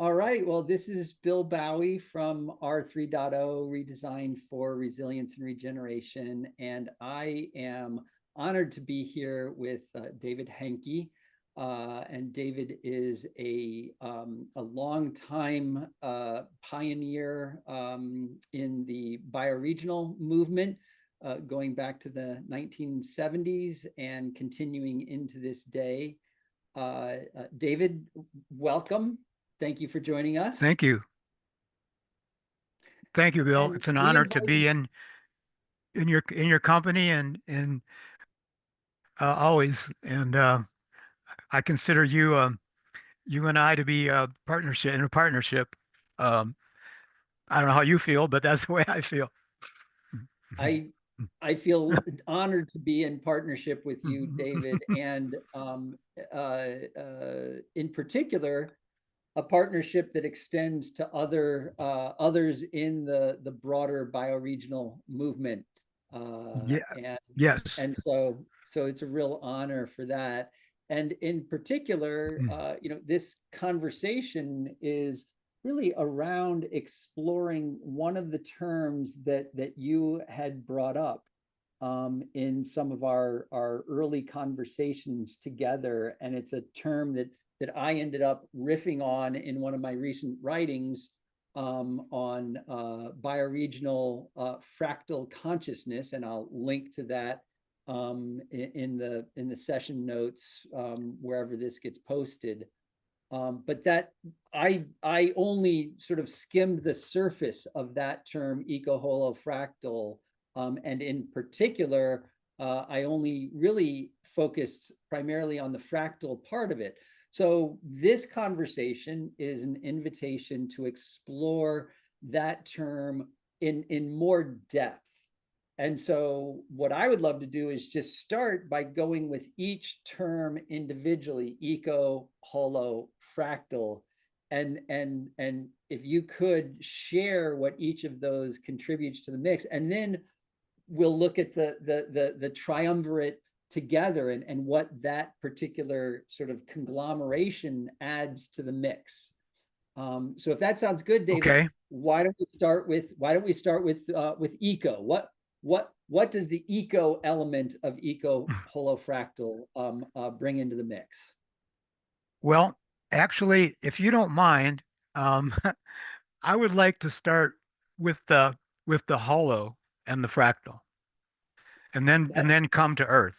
All right. Well, this is Bill Baue from R3.0 Redesigned for Resilience and Regeneration. And I am honored to be here with David Haenke. And David is a longtime pioneer in the bioregional movement, going back to the 1970s and continuing into this day. David, welcome. Thank you for joining us. Thank you. Thank you, Bill. And It's an we honor to invited, be in your company and always. And I consider you and I to be a partnership. Um, I don't know how you feel, but that's the way I feel. I I feel honored to be in partnership with you, David, and in particular, a partnership that extends to others in the broader bioregional movement. Yeah. And Yes. so it's a real honor for that. And in particular, this conversation is really around exploring one of the terms that you had brought up in some of our early conversations together, and it's a term that I ended up riffing on in one of my recent writings on bioregional fractal consciousness, and I'll link to that in the session notes wherever this gets posted. But that I only sort of skimmed the surface of that term eco-holo-fractal, and in particular, I only really focused primarily on the fractal part of it. So this conversation is an invitation to explore that term in more depth. And so what I would love to do is just start by going with each term individually, eco, holo, fractal, and if you could share what each of those contributes to the mix, and then we'll look at the triumvirate together and what that particular sort of conglomeration adds to the mix. So if that sounds good, David, Okay. why don't we start with eco? What does the eco element of eco holofractal bring into the mix? Well, actually, if you don't mind, um, I would like to start with the holo and the fractal, and That then come to Earth.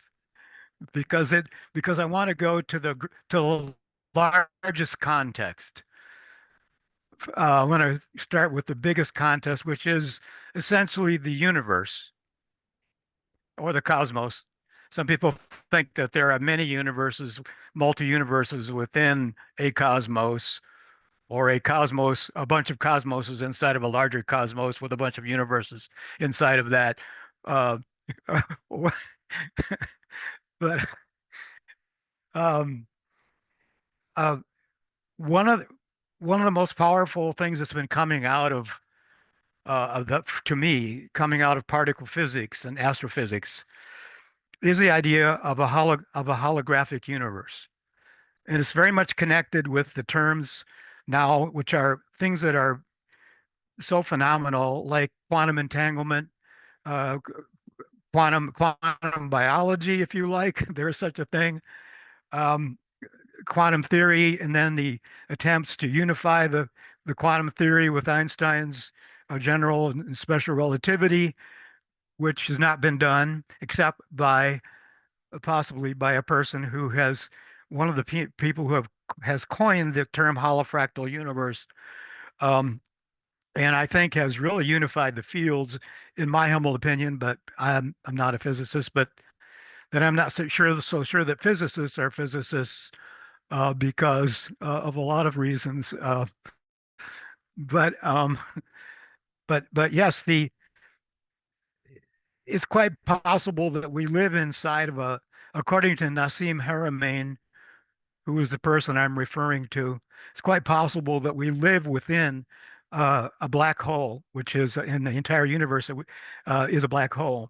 Because I want to go to the largest context. I want to start with the biggest context, which is essentially the universe or the cosmos. Some people think that there are many universes, multi-universes within a cosmos, or a bunch of cosmoses inside of a larger cosmos with a bunch of universes inside of that. Uh, but um, uh, one of the, one of the most powerful things that's been coming out to me, coming out of particle physics and astrophysics, is the idea of a holographic universe, and it's very much connected with the terms now, which are things that are so phenomenal, like quantum entanglement, uh, quantum biology, if you like. There is such a thing. Um, Quantum theory, and then the attempts to unify the quantum theory with Einstein's general and special relativity, which has not been done except by possibly by a person who has one of the people who has coined the term holofractal universe, um, and I think has really unified the fields, in my humble opinion. But I'm not a physicist, but that I'm not so sure that physicists are physicists because of a lot of reasons. But but yes, the it's quite possible that we live inside of according to Nassim Haramein, who is the person I'm referring to. It's quite possible that we live within a black hole, which is in the entire universe is a black hole.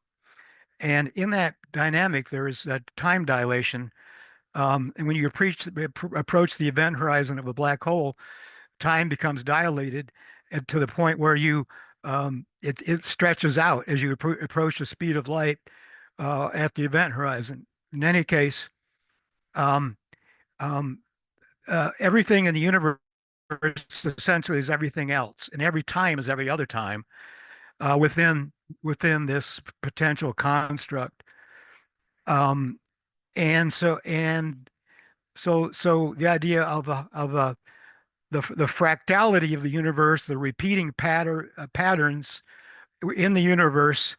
And in that dynamic, there is a time dilation. And when you approach the event horizon of a black hole, time becomes dilated and to the point where it stretches out as you approach the speed of light at the event horizon. In any case, um, um, everything in the universe essentially is everything else, and every time is every other time within this potential construct. Um, and so the idea of the fractality of the universe, the repeating patterns in the universe,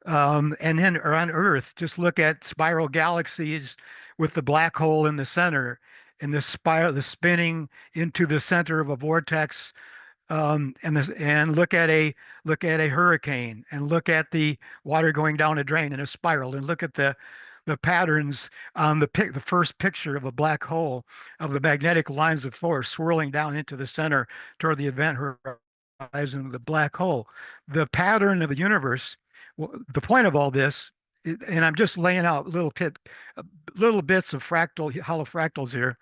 and then or on Earth, just look at spiral galaxies with the black hole in the center, and the spinning into the center of a vortex, and look at a hurricane, and look at the water going down a drain in a spiral, and look at the patterns on the first picture of a black hole of the magnetic lines of force swirling down into the center toward the event horizon of the black hole. The pattern of the universe. The point of all this, and I'm just laying out little bits of fractal holofractals here,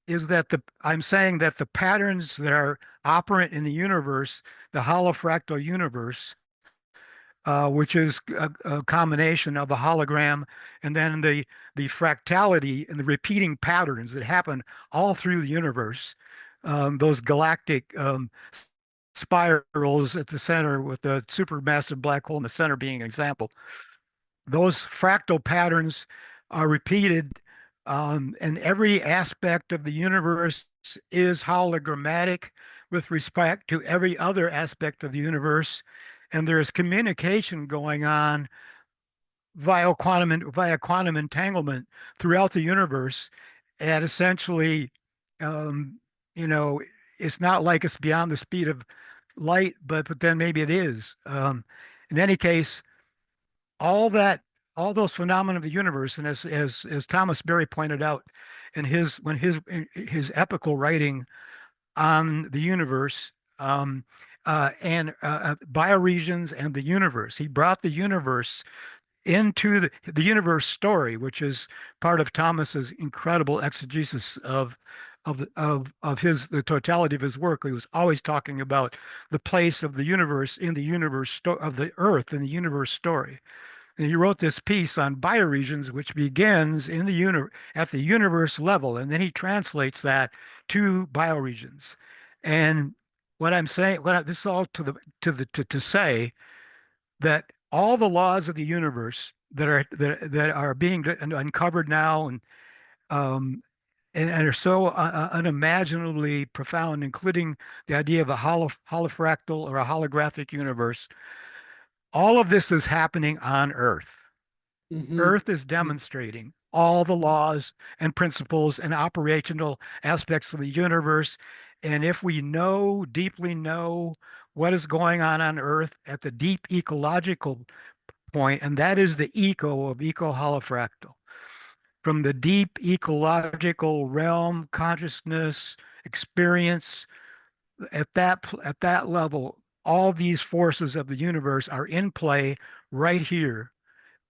is that I'm saying that the patterns that are operant in the universe, the holofractal universe, which is a combination of a hologram and then the fractality and the repeating patterns that happen all through the universe, those galactic spirals at the center with the supermassive black hole in the center being an example. Those fractal patterns are repeated, and every aspect of the universe is hologrammatic with respect to every other aspect of the universe. And there is communication going on via quantum entanglement throughout the universe. And essentially, um, you know, it's not like it's beyond the speed of light, but then maybe it is. In any case, all that all those phenomena of the universe, and as Thomas Berry pointed out in his epical writing on the universe, and bioregions and the universe, he brought the universe into the universe story, which is part of Thomas's incredible exegesis of the totality of his work. He was always talking about the place of the universe in the of the earth in the universe story. And he wrote this piece on bioregions, which begins in at the universe level, and then he translates that to bioregions. And what I'm saying, this is all to say that all the laws of the universe that are being uncovered now, um, and are so unimaginably profound, including the idea of a holofractal or a holographic universe. All of this is happening on Earth. Mhm. Earth is demonstrating all the laws and principles and operational aspects of the universe. And if we deeply know what is going on Earth at the deep ecological point, and that is the eco of eco-holo-fractal, from the deep ecological realm, consciousness, experience, at that level, all these forces of the universe are in play right here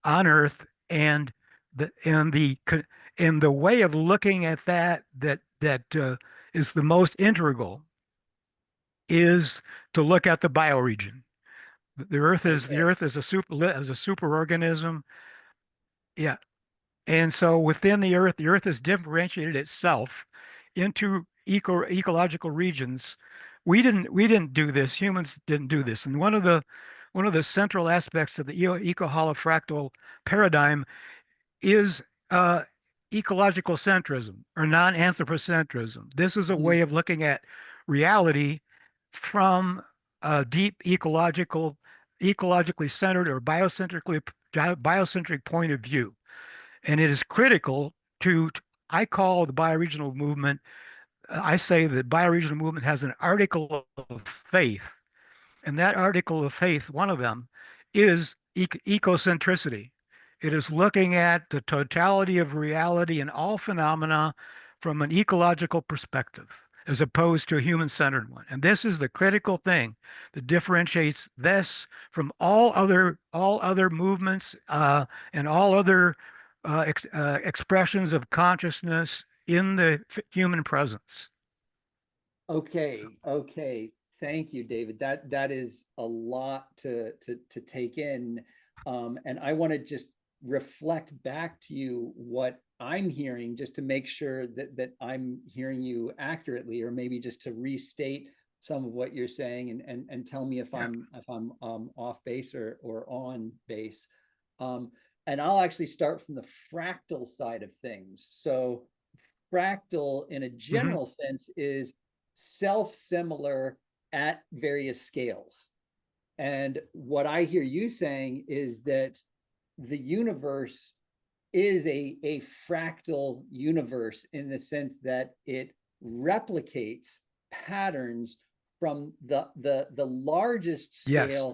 on Earth, and the way of looking at that is the most integral is to look at the bioregion. The Okay. Earth is a superorganism. Yeah, and so within the Earth has differentiated itself into ecological regions. We didn't do this. Humans didn't do this. And one of the central aspects of the eco-holo-fractal paradigm is ecological centrism or non-anthropocentrism. This is a Mhm. way of looking at reality from a deep ecologically centered or biocentric point of view. And it is critical to, I call the bioregional movement, I say that bioregional movement has an article of faith. And that article of faith, one of them, is ecocentricity. It is looking at the totality of reality and all phenomena from an ecological perspective, as opposed to a human-centered one. And this is the critical thing that differentiates this from all other movements, and all other expressions of consciousness in the human presence. Okay, okay. Thank you, David. That is a lot to take in. And I want to just reflect back to you what I'm hearing, just to make sure that I'm hearing you accurately, or maybe just to restate some of what you're saying, and tell me Yeah. if I'm off base or on base. Um, and I'll actually start from the fractal side of things. So fractal in a Hmm. general sense is self-similar at various scales. And what I hear you saying is that the universe is a fractal universe in the sense that it replicates patterns from the largest Yes. scale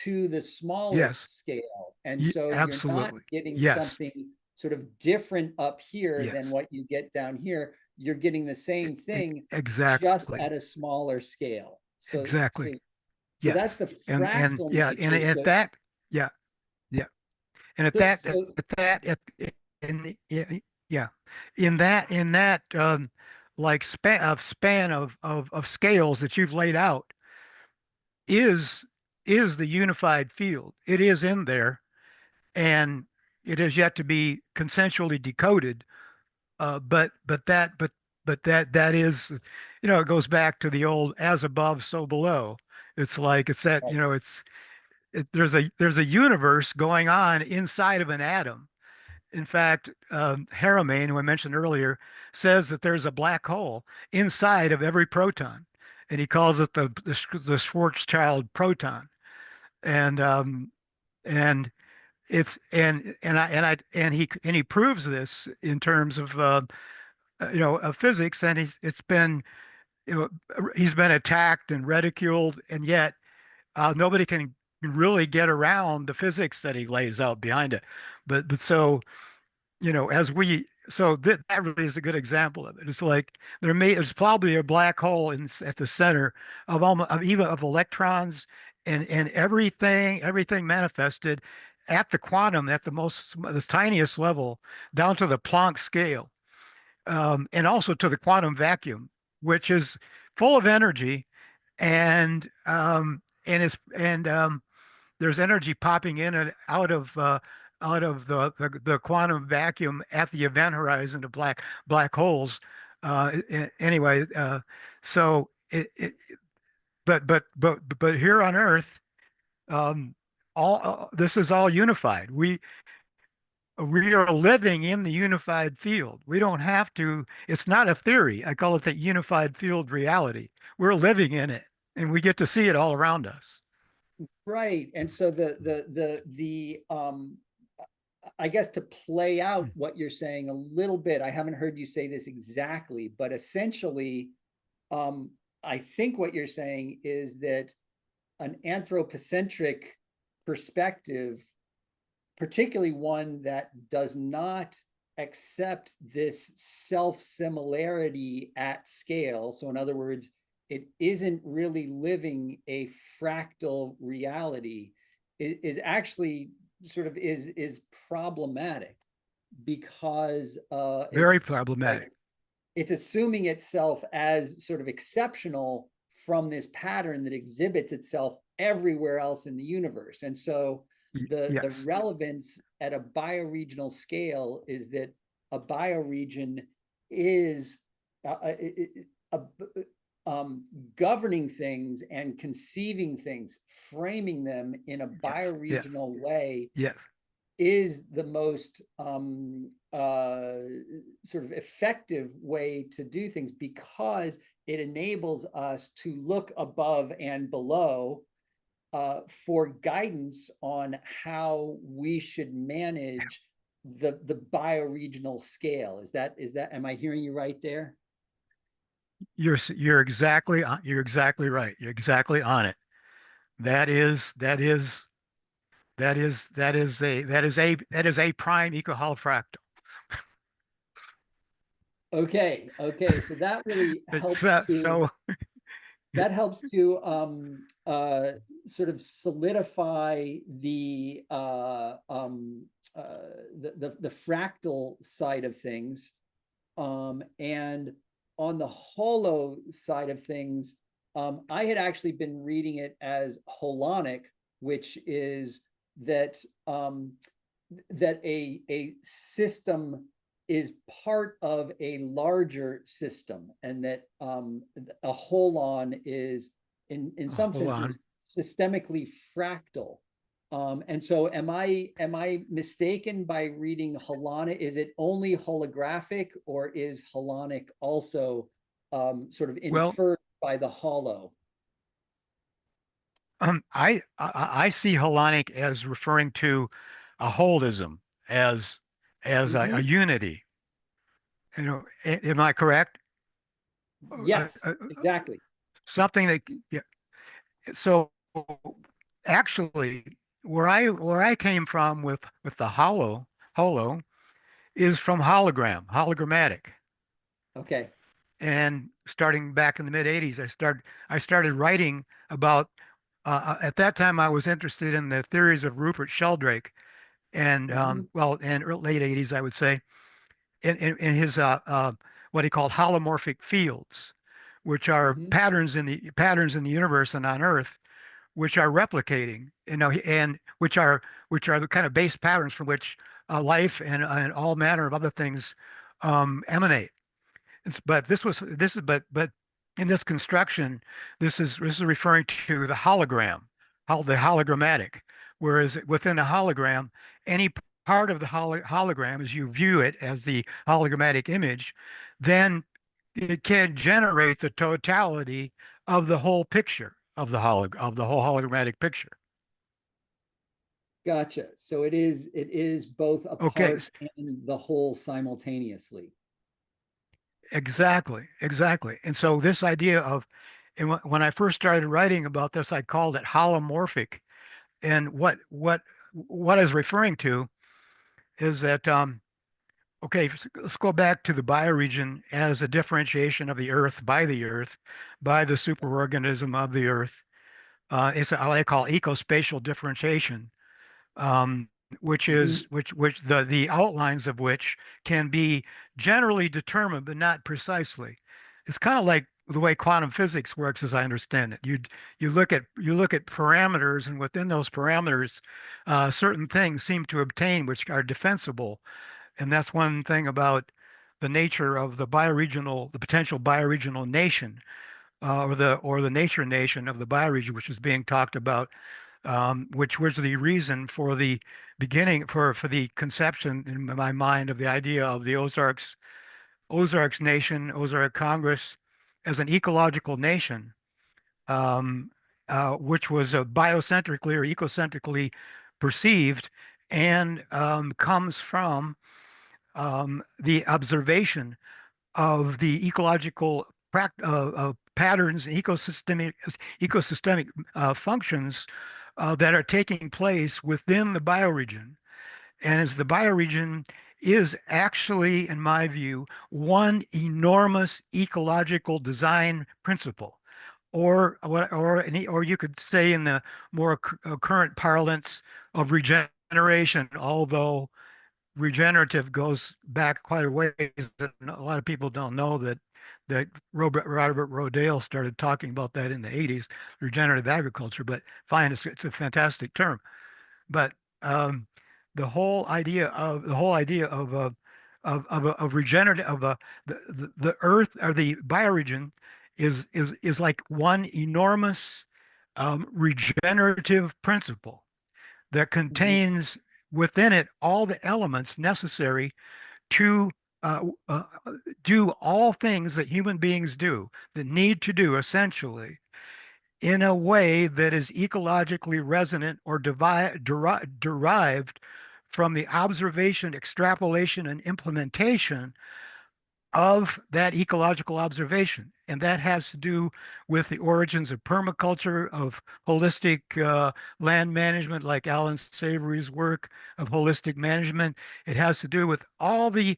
to the Yes. smallest scale. And so you're not Absolutely. getting Yes. something sort of different up here Yes. than what you get down here. You're getting the same thing, just Exactly. at a smaller scale. So Exactly. so Yes. that's the And fractal yeah, and nature. at So that, yeah, yeah. And so so at that, in, yeah, yeah, in that, like span of scales that you've laid out is, is the unified field. It is in there, and it has yet to be consensually decoded. But that is, it goes back to the old "as above, so below." It's like it's that, there's a universe going on inside of an atom. In fact, Harriman, who I mentioned earlier, says that there's a black hole inside of every proton, and he calls it the Schwarzschild proton. And and it's and he proves this in terms of of physics, and it's been, he's been attacked and ridiculed, and yet nobody can really get around the physics that he lays out behind it. But so, as we, so that really is a good example of it. It's like there's probably a black hole at the center of almost of even of electrons, and everything manifested at the quantum, at the tiniest level, down to the Planck scale, and also to the quantum vacuum, which is full of energy, and there's energy popping in and out of the quantum vacuum at the event horizon of black holes. Anyway, so but here on Earth, um, all this is all unified. We are living in the unified field. We don't have to. It's not a theory. I call it the unified field reality. We're living in it, and we get to see it all around us. right. And so the I guess, to play out what you're saying a little bit, I haven't heard you say this exactly, but essentially, um, I think what you're saying is that an anthropocentric perspective, particularly one that does not accept this self-similarity at scale. So in other words, it isn't really living a fractal reality, is actually sort of is problematic, because Very it's like problematic. it's assuming itself as sort of exceptional from this pattern that exhibits itself everywhere else in the universe. And so the Yes. relevance at a bioregional scale is that a bioregion is uh, um, governing things and conceiving things, framing them in a Yes. Yes. bioregional way, Yes. is the most sort of effective way to do things, because it enables us to look above and below for guidance on how we should manage the bioregional scale. Is that am I hearing you right there? You're exactly right. You're exactly on it. That is that is that is a prime eco-holopractal. Okay, so It's so that helps to sort of solidify the fractal side of things, and on the holo side of things, I had actually been reading it as holonic, which is that that a system is part of a larger system, and that a holon is in some Hold on. senses systemically fractal. And so am I mistaken by reading holonic? Is it only holographic, or is holonic also sort of Well, inferred by the holo? I see holonic as referring to a holism, as a Mhm. unity. Am I correct? Yes, exactly. Something that, yeah. So actually, where I came from with the holo is from hologrammatic. Okay. And starting back in the mid 80s, I started writing about at that time I was interested in the theories of Rupert Sheldrake, and Hmm. late 80s I would say, in his what he called holomorphic fields, which are Hmm. patterns in the universe and on Earth, which are replicating, and which are the kind of base patterns from which life and all manner of other things emanate. But this is but in this construction, this is referring to the hologram, how the hologrammatic. Whereas within a hologram, any part of the hologram, as you view it as the hologrammatic image, then it can generate the totality of the whole picture of the whole hologrammatic picture. Gotcha. So it is both a Okay, part and the whole simultaneously. exactly, exactly. And so this idea of, and when I first started writing about this, I called it holomorphic. And what I was referring to is that okay, let's go back to the bioregion as a differentiation of the Earth, by the superorganism of the Earth. It's what I call ecospatial differentiation, um, which Hmm. is which the outlines of which can be generally determined, but not precisely. It's kind of like the way quantum physics works, as I understand it. You look at parameters, and within those parameters, certain things seem to obtain which are defensible, and that's one thing about the nature of the potential bioregional nation, or the nature nation of the bioregion, which is being talked about, which was the reason for the beginning for the conception in my mind of the idea of the Ozarks nation, Ozark Congress, as an ecological nation, um, which was biocentrically or ecocentrically perceived, and comes from the observation of the ecological patterns and ecosystemic functions that are taking place within the bioregion. And as the bioregion is actually, in my view, one enormous ecological design principle, or you could say in the more current parlance of regeneration, although regenerative goes back quite a ways. That a lot of people don't know that Robert Rodale started talking about that in the 80s, regenerative agriculture. But fine, it's a fantastic term. But um, the whole idea of regenerative the earth, or the bioregion, is like one enormous regenerative principle that Hmm. contains within it all the elements necessary to uh, uh, do all things that human beings do, that need to do essentially, in a way that is ecologically resonant or derived from the observation, extrapolation, and implementation of that ecological observation. And that has to do with the origins of permaculture, of holistic land management, like Alan Savory's work of holistic management. It has to do with all of the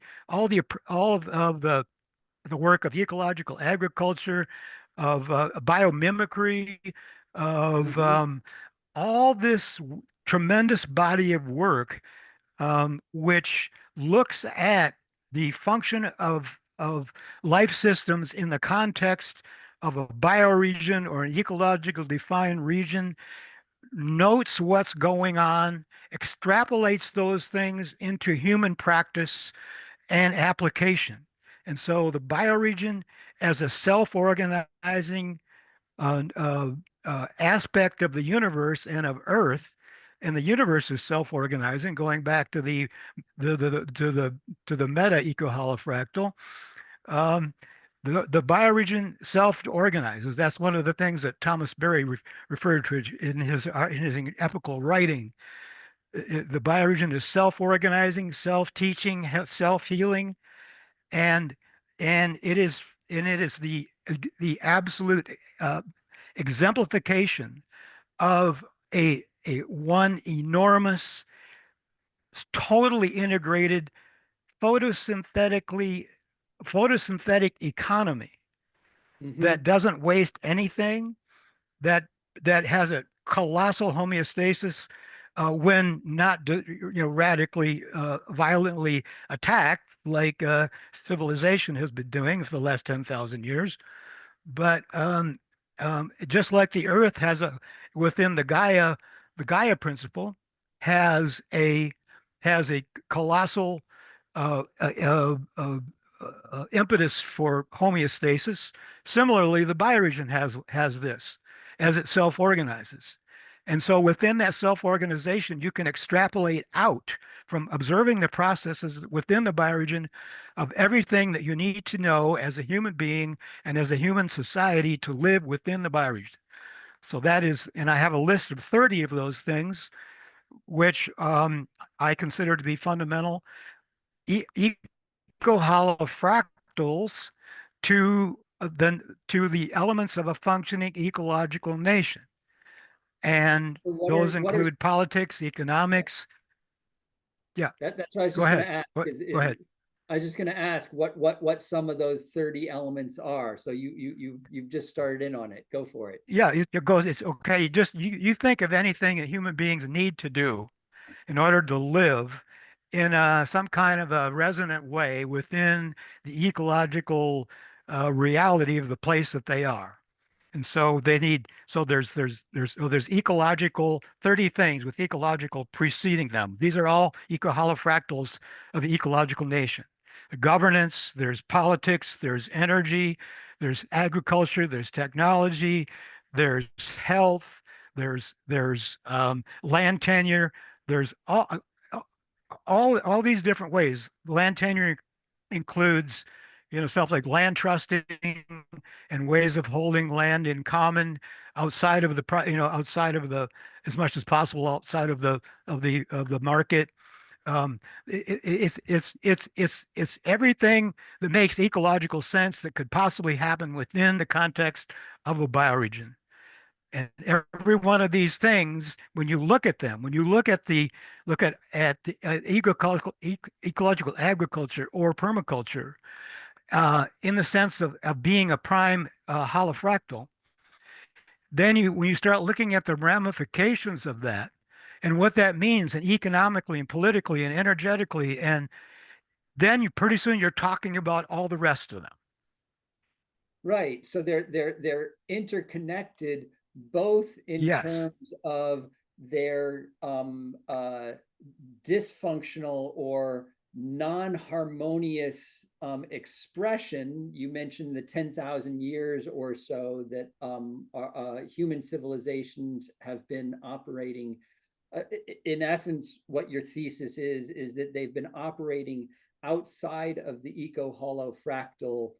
work of ecological agriculture, of biomimicry, of Hmm. all this tremendous body of work, which looks at the function of of life systems in the context of a bioregion or an ecological defined region, notes what's going on, extrapolates those things into human practice and application. And so the bioregion as a self-organizing aspect of the universe and of Earth, and the universe is self-organizing, going back to the meta eco-holofractal. Um, the bioregion self-organizes. That's one of the things that Thomas Berry referred to in his epical writing. The bioregion is self-organizing, self-teaching, self-healing, and it is the absolute exemplification of a one enormous, totally integrated photosynthetically photosynthetic economy Hmm. that doesn't waste anything, that has a colossal homeostasis when not radically violently attacked like civilization has been doing for the last 10,000 years. But just like the Earth has a within the Gaia principle has a colossal uh, uh, uh, uh, impetus for homeostasis. Similarly, the bioregion has this as it self-organizes. And so within that self-organization, you can extrapolate out from observing the processes within the bioregion of everything that you need to know as a human being and as a human society to live within the bioregion. So that is, and I have a list of 30 of those things, which I consider to be fundamental eco-holo-fractals to the elements of a functioning ecological nation. And So those what are include politics, economics. Yeah, that's what I was go just going to ahead. ask Go is ahead. I was just going to ask what some of those 30 elements are. So you've just started in on it. Go for it. Yeah, it goes, it's okay. You think of anything that human beings need to do in order to live in some kind of a resonant way within the ecological reality of the place that they are. And so they need, so there's ecological 30 things with ecological preceding them. These are all eco-holofractals of the ecological nation. The governance, there's politics, there's energy, there's agriculture, there's technology, there's health, there's land tenure, there's all these different ways. Land tenure includes, stuff like land trusting and ways of holding land in common outside of outside of the, as much as possible outside of the market. It's everything that makes ecological sense that could possibly happen within the context of a bioregion. And every one of these things, when you look at them, when you look at the ecological agriculture or permaculture, in the sense of being a prime holofractal, then when you start looking at the ramifications of that and what that means, and economically and politically and energetically, and then you pretty soon you're talking about all the rest of them. Right. So they're interconnected both in Yes, terms of their dysfunctional or non-harmonious expression. You mentioned the 10,000 years or so that human civilizations have been operating. In essence, what your thesis is that they've been operating outside of the eco-holo-fractal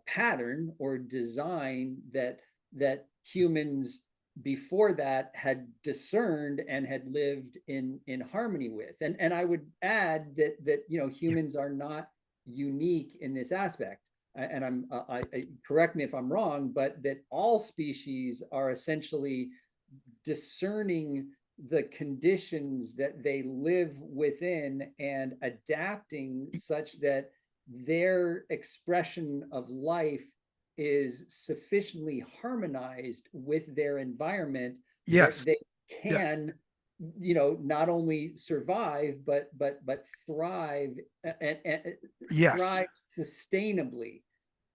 pattern or design that humans before that had discerned and had lived in harmony with. And I would add that humans are not unique in this aspect. And correct me if I'm wrong, but that all species are essentially discerning the conditions that they live within and adapting such that their expression of life is sufficiently harmonized with their environment that yes, they yeah, can not only survive but thrive, and Yes. thrive sustainably.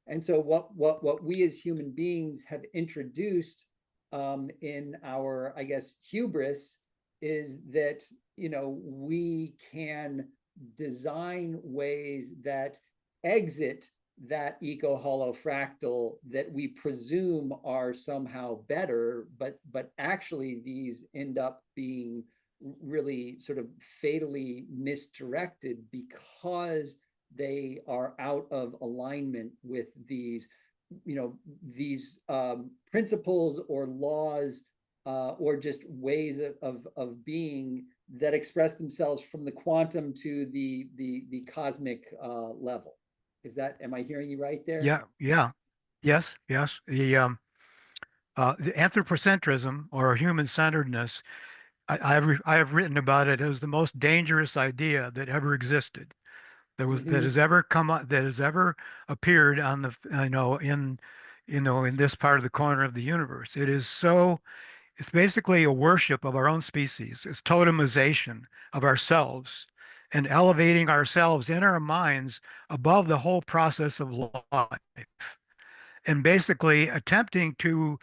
And so what we as human beings have introduced, in our, I guess, hubris, is that we can design ways that exit that eco-holo-fractal that we presume are somehow better, but actually these end up being really sort of fatally misdirected because they are out of alignment with these principles or laws, or just ways of being that express themselves from the quantum to the cosmic level. Am I hearing you right there? Yeah. Yeah. Yes. Yes. The anthropocentrism or human-centeredness, I have written about it as the most dangerous idea that ever existed. That Mm-hmm. has ever come up, that has ever appeared on the, in this part of the corner of the universe. It's basically a worship of our own species. It's totemization of ourselves and elevating ourselves in our minds above the whole process of life, and basically attempting to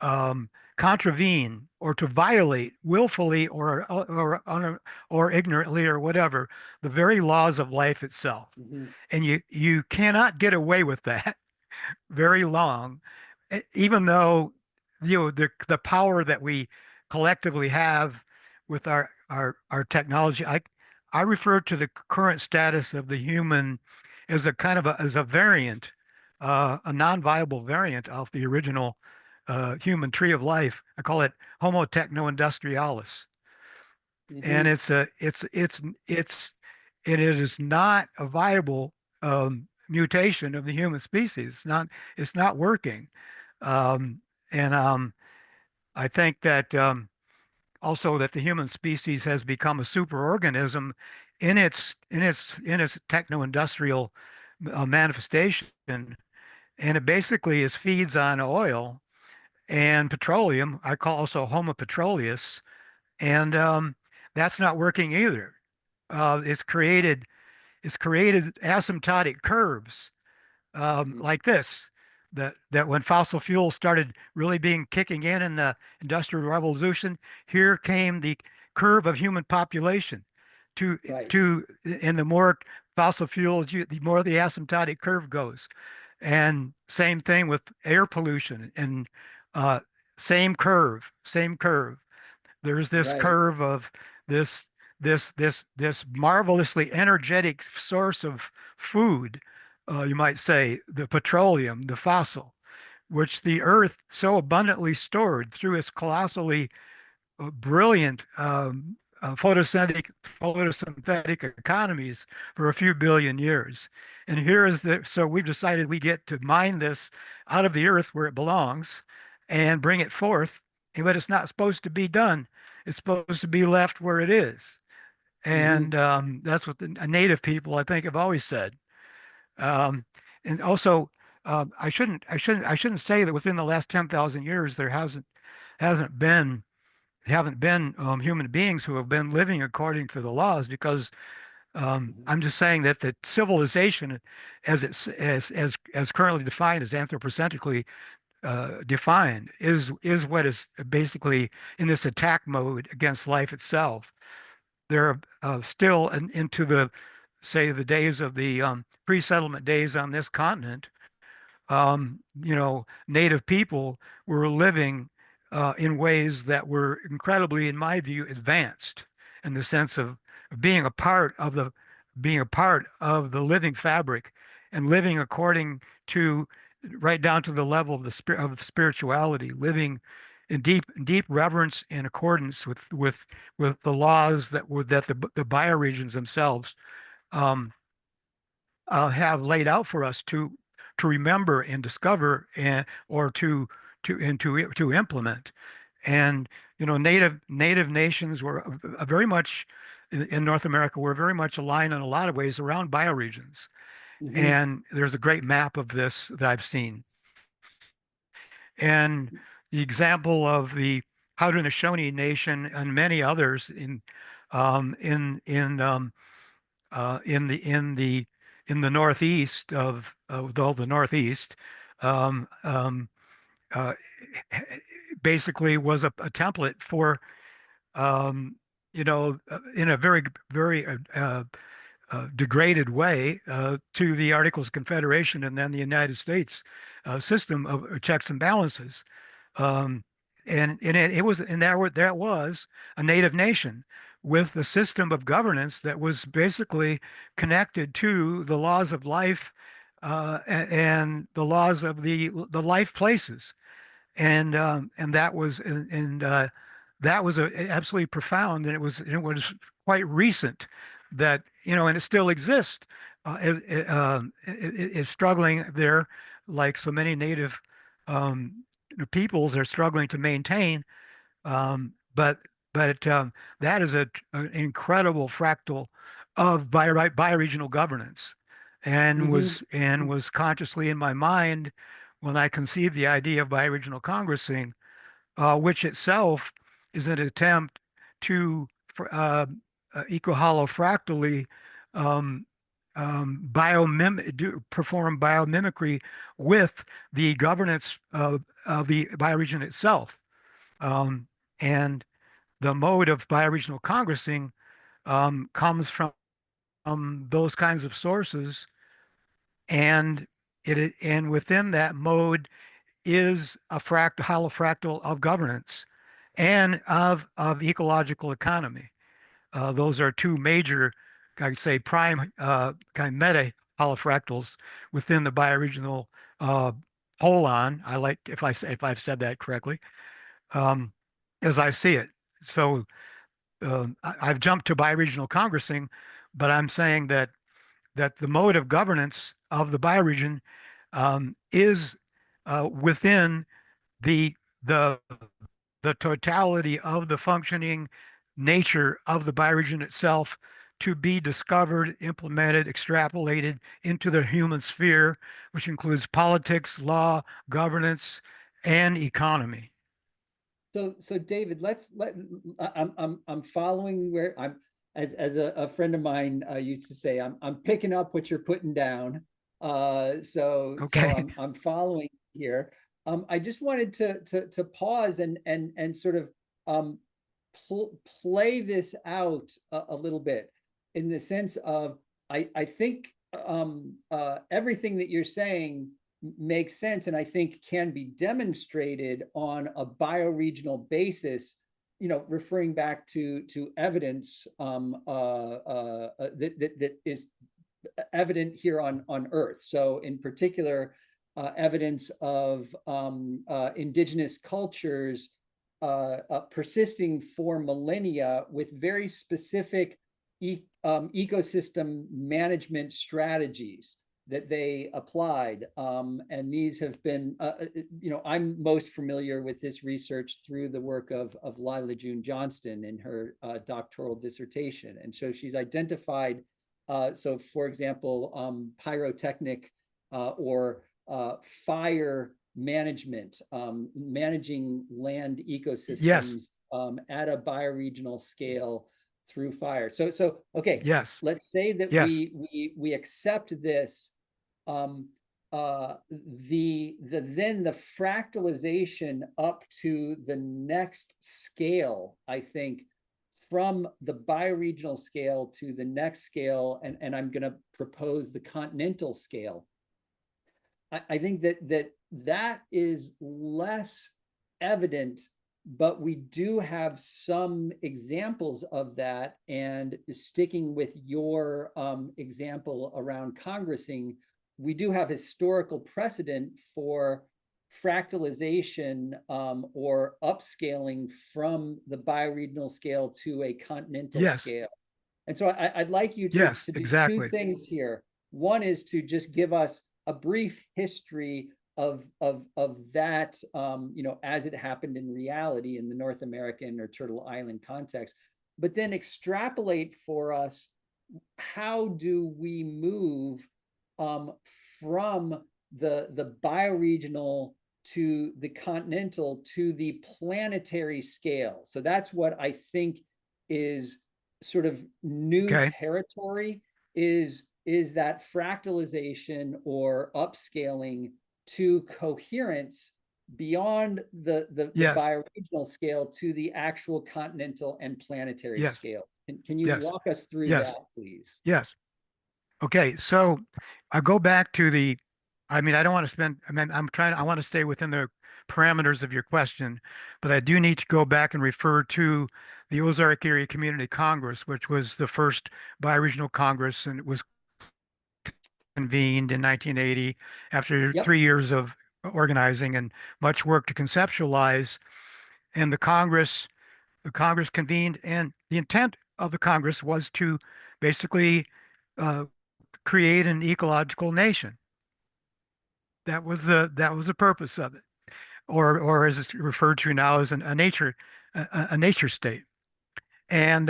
um, contravene or to violate willfully or ignorantly or whatever the very laws of life itself. Mm-hmm. And you cannot get away with that very long, even though the power that we collectively have with our technology. I refer to the current status of the human as a kind of as a variant, a non-viable variant of the original human tree of life. I call it Homo techno-industrialis, and Mm-hmm. it is not a viable mutation of the human species. It's not working. Um, and I think that also that the human species has become a superorganism in its techno-industrial manifestation, and it basically feeds on oil and petroleum. I call also Homo petroleus, and that's not working either. It's created asymptotic curves Mm-hmm. like this. That when fossil fuels started really being kicking in the Industrial Revolution, here came the curve of human population. To Right. and the more fossil fuels, the more the asymptotic curve goes. And same thing with air pollution, and uh, same curve. There's this Right. curve of this this marvelously energetic source of food, you might say, the petroleum, the fossil, which the earth so abundantly stored through its colossally brilliant photosynthetic economies for a few billion years. And so we've decided we get to mine this out of the earth where it belongs and bring it forth, but it's not supposed to be done. It's supposed to be left where it is. Mm-hmm. And that's what the native people, I think, have always said. Um, and also, I shouldn't say that within the last 10,000 years there hasn't been haven't been human beings who have been living according to the laws, because Mm-hmm. I'm just saying that the civilization, as currently defined, as anthropocentrically defined, is what is basically in this attack mode against life itself. They're still into the, say, the days of the pre-settlement days on this continent. Native people were living in ways that were incredibly, in my view, advanced, in the sense of being a part of the living fabric, and living according to, right down to the level of the spirit of spirituality, living in deep reverence in accordance with the laws that the bioregions themselves um, have laid out for us to remember and discover, and or to implement. And native nations were very much in North America were very much aligned in a lot of ways around bioregions. Mm-hmm. And there's a great map of this that I've seen. And the example of the Haudenosaunee Nation and many others um, in in um, uh, in the in the in the northeast of the northeast, um, um, uh, basically was a template for in a very degraded way to the Articles of Confederation and then the United States system of checks and balances. Um, and it was and that was a native nation with a system of governance that was basically connected to the laws of life and the laws of the life places and that was absolutely profound, and it was quite recent that and it still exists. Is struggling there, like so many native peoples are struggling to maintain. But that is an incredible fractal of bioregional governance, and Mhm. was consciously in my mind when I conceived the idea of bioregional congressing, which itself is an attempt to eco-holo-fractally um, perform biomimicry with the governance of the bioregion itself. And the mode of bioregional congressing comes from those kinds of sources, and and within that mode is a holofractal of governance and of ecological economy. Those are two major, I'd say, prime kind of meta holofractals within the bioregional uh, holon. I like if I've said that correctly, um, as I see it. So I've jumped to bioregional congressing, but I'm saying that the mode of governance of the bioregion is within the the the totality of the functioning nature of the bioregion itself to be discovered, implemented, extrapolated into the human sphere, which includes politics, law, governance, and economy. So David, I'm following where I'm as a friend of mine used to say, I'm picking up what you're putting down. So Okay. I'm following here. I just wanted to pause and sort of um play this out a little bit in the sense of I think everything that you're saying makes sense and I think can be demonstrated on a bioregional basis, referring back to evidence that is evident here on Earth. So in particular, evidence of indigenous cultures persisting for millennia with very specific ecosystem management strategies that they applied. And these have been, I'm most familiar with this research through the work of Lila June Johnston in her doctoral dissertation. And so she's identified, so for example, pyrotechnic or fire management, managing land Yes, ecosystems at a bioregional scale through fire. So okay, yes, let's say that yes, we accept this. Um, then the fractalization up to the next scale, I think, from the bioregional scale to the next scale, and I'm going to propose the continental scale. I think that is less evident, but we do have some examples of that. And sticking with your example around congressing, we do have historical precedent for fractalization or upscaling from the bioregional scale to a continental yes, scale. And so I'd like you yes, to do two exactly. things here. One is to just give us a brief history of that, as it happened in reality in the North American or Turtle Island context, but then extrapolate for us how do we move um, from the bioregional to the continental to the planetary scale. So that's what I think is sort of new Okay. territory, is that fractalization or upscaling to coherence beyond the Yes. bioregional scale to the actual continental and planetary Yes. scales. Can you Yes. walk us through Yes. that, please? Yes. Okay. So I go back to I mean, I don't want to spend, I want to stay within the parameters of your question, but I do need to go back and refer to the Ozark Area Community Congress, which was the first bioregional Congress, and it was convened in 1980 after Yep. 3 years of organizing and much work to conceptualize. And the Congress convened, and the intent of the Congress was to basically uh, create an ecological nation. That was the purpose of it, or as it's referred to now as a nature state, and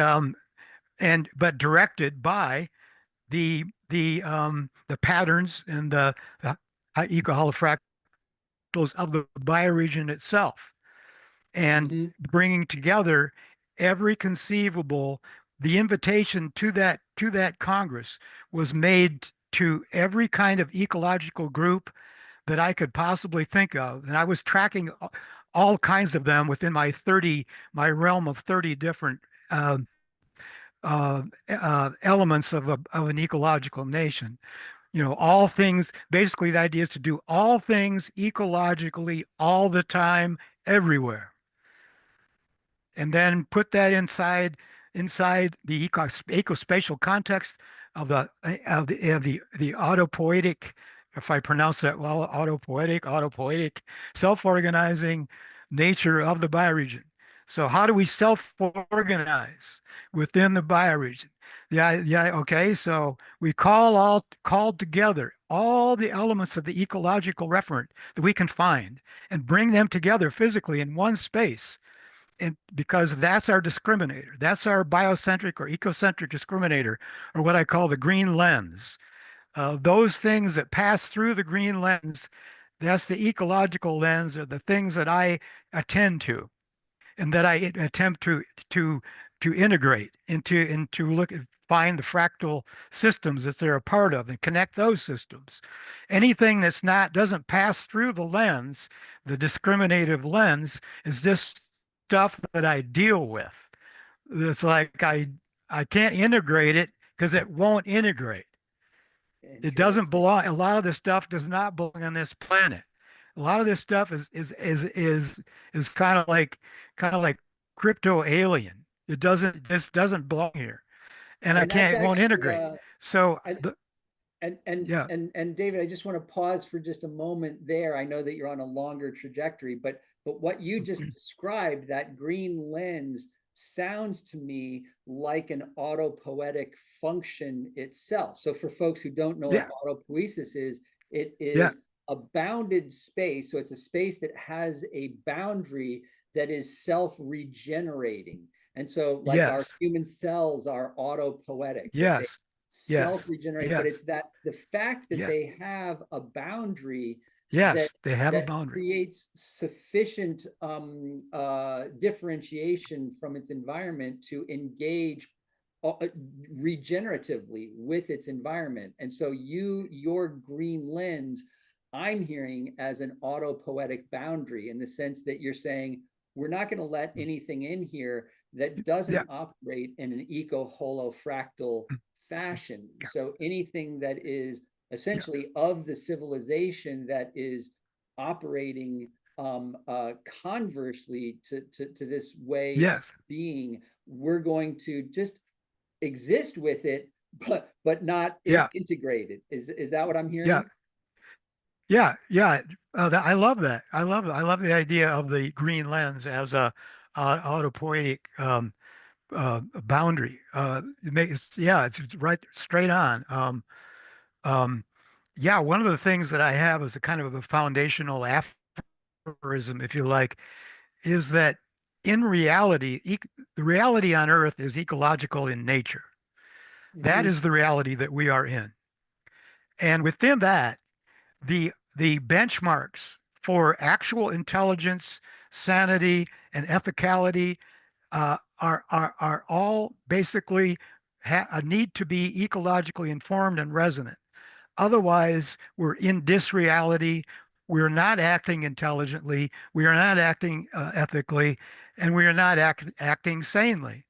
but directed by the patterns and the eco-holo-fractals of the bioregion itself, and Mhm. bringing together every conceivable. The invitation to that Congress was made to every kind of ecological group that I could possibly think of, and I was tracking all kinds of them within my realm of 30 different uh, elements of an ecological nation. You know, all things, basically the idea is to do all things ecologically all the time, everywhere, and then put that inside the ecospatial context of the autopoetic, if I pronounce that well, autopoetic, self-organizing nature of the bioregion. So how do we self-organize within the bioregion? Yeah, okay. So we called together all the elements of the ecological referent that we can find and bring them together physically in one space, and because that's our discriminator, that's our biocentric or ecocentric discriminator, or what I call the green lens. Those things that pass through the green lens, that's the ecological lens, or the things that I attend to and that I attempt to to integrate into look at find the fractal systems that they're a part of and connect those systems. Anything that's not doesn't pass through the lens, the discriminative lens, is this stuff that I deal with. It's like I can't integrate it because it won't integrate. It doesn't Interesting. belong. A lot of this stuff does not belong on this planet. A lot of this stuff is kind of like crypto alien. This doesn't belong here, and I And that's can't, it won't actually integrate. So I, yeah, and David, I just want to pause for just a moment there. I know that you're on a longer trajectory, but what you just described, that green lens, sounds to me like an autopoetic function itself. So for folks who don't know what yeah, autopoiesis is, it yeah, is a bounded space. So it's a space that has a boundary that is self-regenerating. And so like our yes, human cells are autopoetic, that they yes, yes, self-regenerate, but it's yes, that the fact that yes, they have a boundary that yes. They have a that boundary. creates sufficient differentiation from its environment to engage regeneratively with its environment. And so your green lens, I'm hearing as an autopoetic boundary, in the sense that you're saying we're not going to let anything in here that Yeah, doesn't operate in an eco-holo-fractal fashion. yeah, So anything that is yeah, essentially of the civilization that is operating conversely to this way of yes, being, we're going to just exist with it, but not yeah, integrate it. Is that what I'm yeah. hearing? Yeah. I love that. I love the idea of the green lens as a autopoietic boundary. It's right straight on. Yeah, one of the things that I have as a kind of a foundational aphorism, if you like, is that in reality, the reality on Earth is ecological in nature. That Mm-hmm. is the reality that we are in, and within that, the benchmarks for actual intelligence, sanity, and ethicality are all basically need to be ecologically informed and resonant. Otherwise, we're in disreality. We're not acting intelligently. We are not acting ethically, and we are not acting sanely.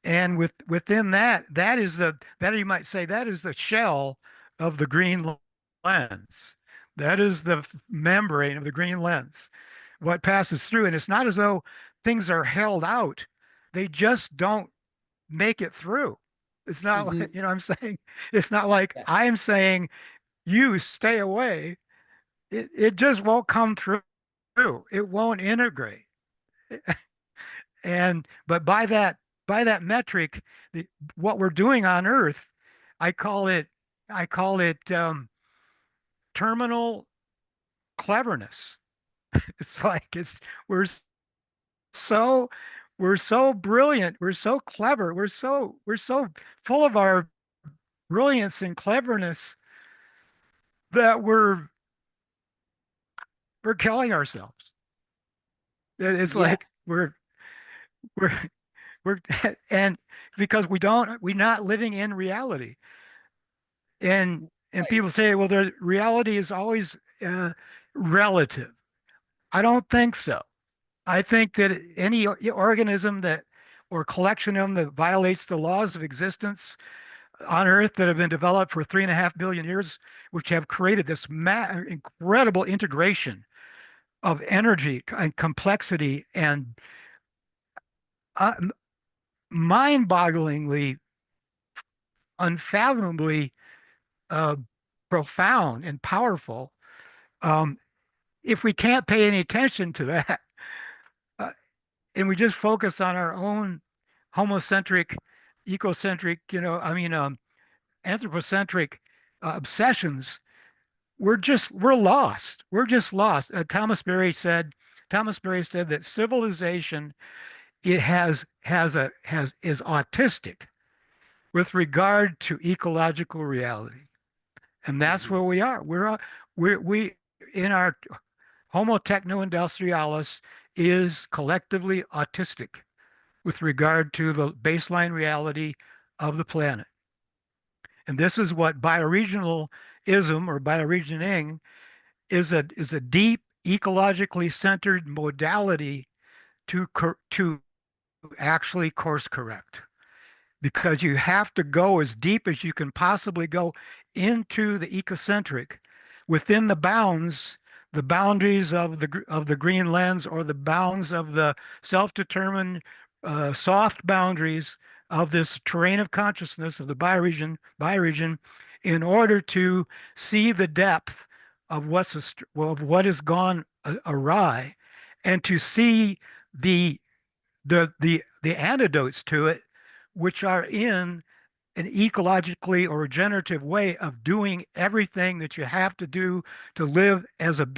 And within that, that you might say that is the shell of the green lens. That is the membrane of the green lens. What passes through, and it's not as though things are held out. They just don't make it through. It's not like, Hmm. you know what I'm saying? It's not like Yeah. I'm saying you stay away. It just won't come through. It won't integrate. And but by that metric, what we're doing on Earth, I call it I call it terminal cleverness. It's like we're so we're so brilliant, we're so clever, we're so full of our brilliance and cleverness that we're killing ourselves. It's like Yes. we're we're and because we're not living in reality. And Right. people say, well, the reality is always uh, relative. I don't think so. I think that any organism that or collection of them that violates the laws of existence on Earth that have been developed for 3.5 billion years, which have created this incredible integration of energy and complexity and uh, mind-bogglingly, unfathomably uh, profound and powerful. Um, if we can't pay any attention to that, uh, and we just focus on our own homocentric, ecocentric, anthropocentric obsessions, we're lost. We're just lost. Thomas Berry said that civilization it has is autistic with regard to ecological reality, and that's Hmm. where we are. We in our Homo techno-industrialis is collectively autistic with regard to the baseline reality of the planet. And this is what bioregionalism or bioregioning is a deep ecologically centered modality to actually course correct because you have to go as deep as you can possibly go into the ecocentric within the boundaries of the green lens or the bounds of the self-determined soft boundaries of this terrain of consciousness of the bioregion in order to see the depth of of what has gone awry and to see the the antidotes to it, which are in an ecologically or regenerative way of doing everything that you have to do to live as a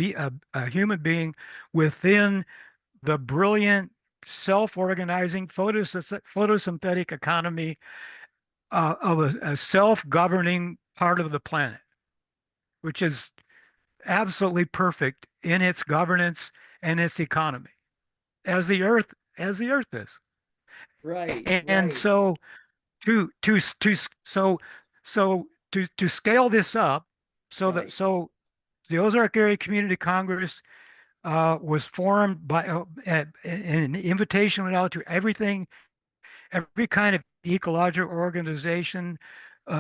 human being within the brilliant self-organizing photosynthetic economy of a self-governing part of the planet, which is absolutely perfect in its governance and its economy, as the earth is. Right. And Right. so to so to scale this up, Right. so the Ozark Area Community Congress was formed by an invitation went out to every kind of ecological organization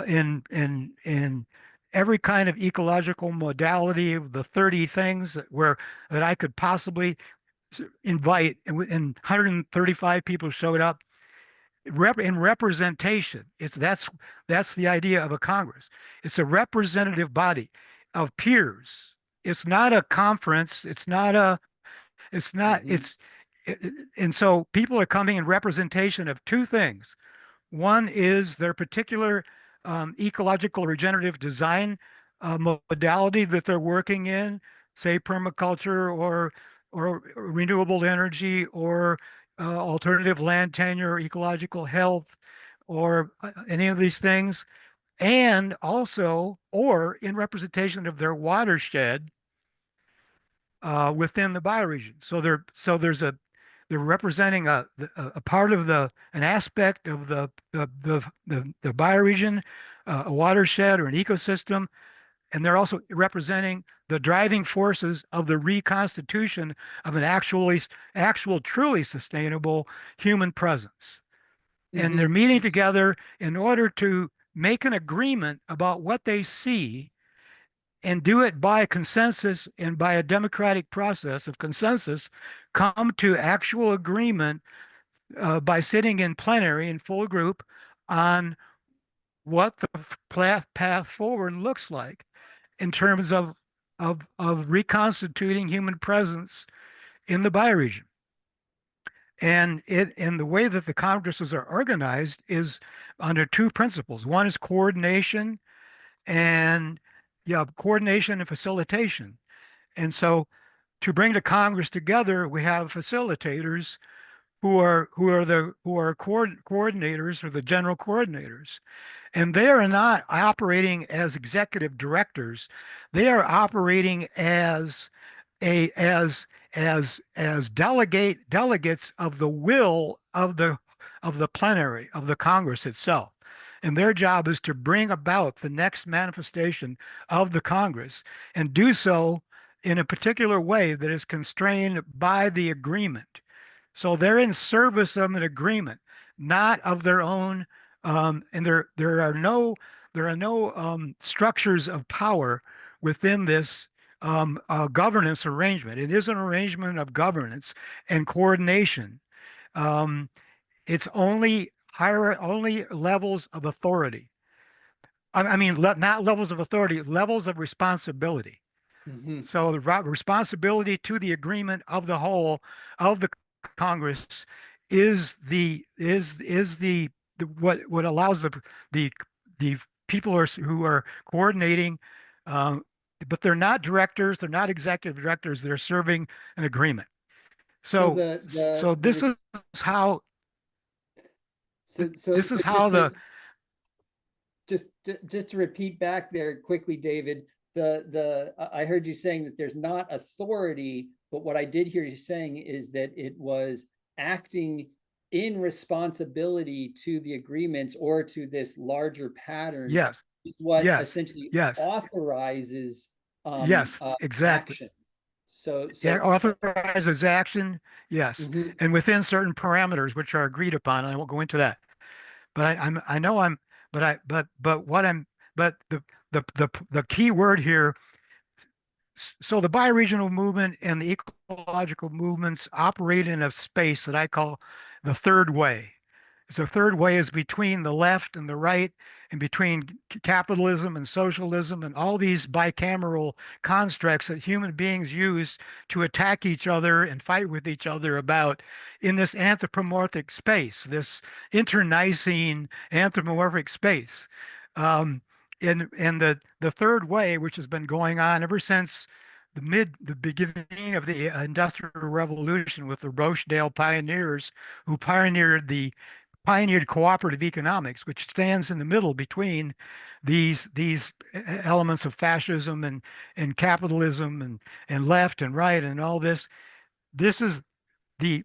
in every kind of ecological modality of the 30 things that I could possibly invite, and 135 people showed up in representation. That's the idea of a Congress. It's a representative body of peers. It's not a conference. It's not, Hmm. and so people are coming in representation of two things. One is their particular ecological regenerative design modality that they're working in, say permaculture or renewable energy or alternative land tenure, ecological health, or any of these things, and also or in representation of their watershed within the bioregion. They're representing a part of an aspect of the bioregion, a watershed or an ecosystem, and they're also representing the driving forces of the reconstitution of an actual truly sustainable human presence. And they're Hmm. meeting together in order to make an agreement about what they see and do it by consensus and by a democratic process of consensus, come to actual agreement by sitting in plenary in full group on what the path forward looks like in terms of reconstituting human presence in the bioregion. And the way that the congresses are organized is under two principles. One is coordination and coordination and facilitation. And so to bring the Congress together, we have facilitators who are coordinators or the general coordinators. And they are not operating as executive directors. They are operating as a as delegates of the will of the plenary of the Congress itself. And their job is to bring about the next manifestation of the Congress and do so in a particular way that is constrained by the agreement. So they're in service of an agreement, not of their own. And there are no structures of power within this governance arrangement. It is an arrangement of governance and coordination. Um, it's only levels of authority. I mean, not levels of authority, levels of responsibility. Hmm. So the responsibility to the agreement of the whole of the Congress is what allows the the people who are coordinating, um, but they're not directors, they're not executive directors, they're serving an agreement. So So this is how this so is how just the to just to repeat back there quickly, David, I heard you saying that there's not authority, but what I did hear you saying is that it was acting in responsibility to the agreements or to this larger pattern yes, is what yes, essentially yes, authorizes yes, exactly. action. Yeah, authorizes action, yes, Mhm. and within certain parameters which are agreed upon. I won't go into that, but I know I'm, but what I'm, but the key word here. So the bioregional movement and the ecological movements operate in a space that I call the third way. So third way is between the left and the right, and between capitalism and socialism and all these bicameral constructs that human beings use to attack each other and fight with each other about in this anthropomorphic space, this internecine anthropomorphic space. Um, and the third way, which has been going on ever since the beginning of the Industrial Revolution with the Rochdale pioneers who pioneered cooperative economics, which stands in the middle between these elements of fascism and capitalism and left and right and all this. This is the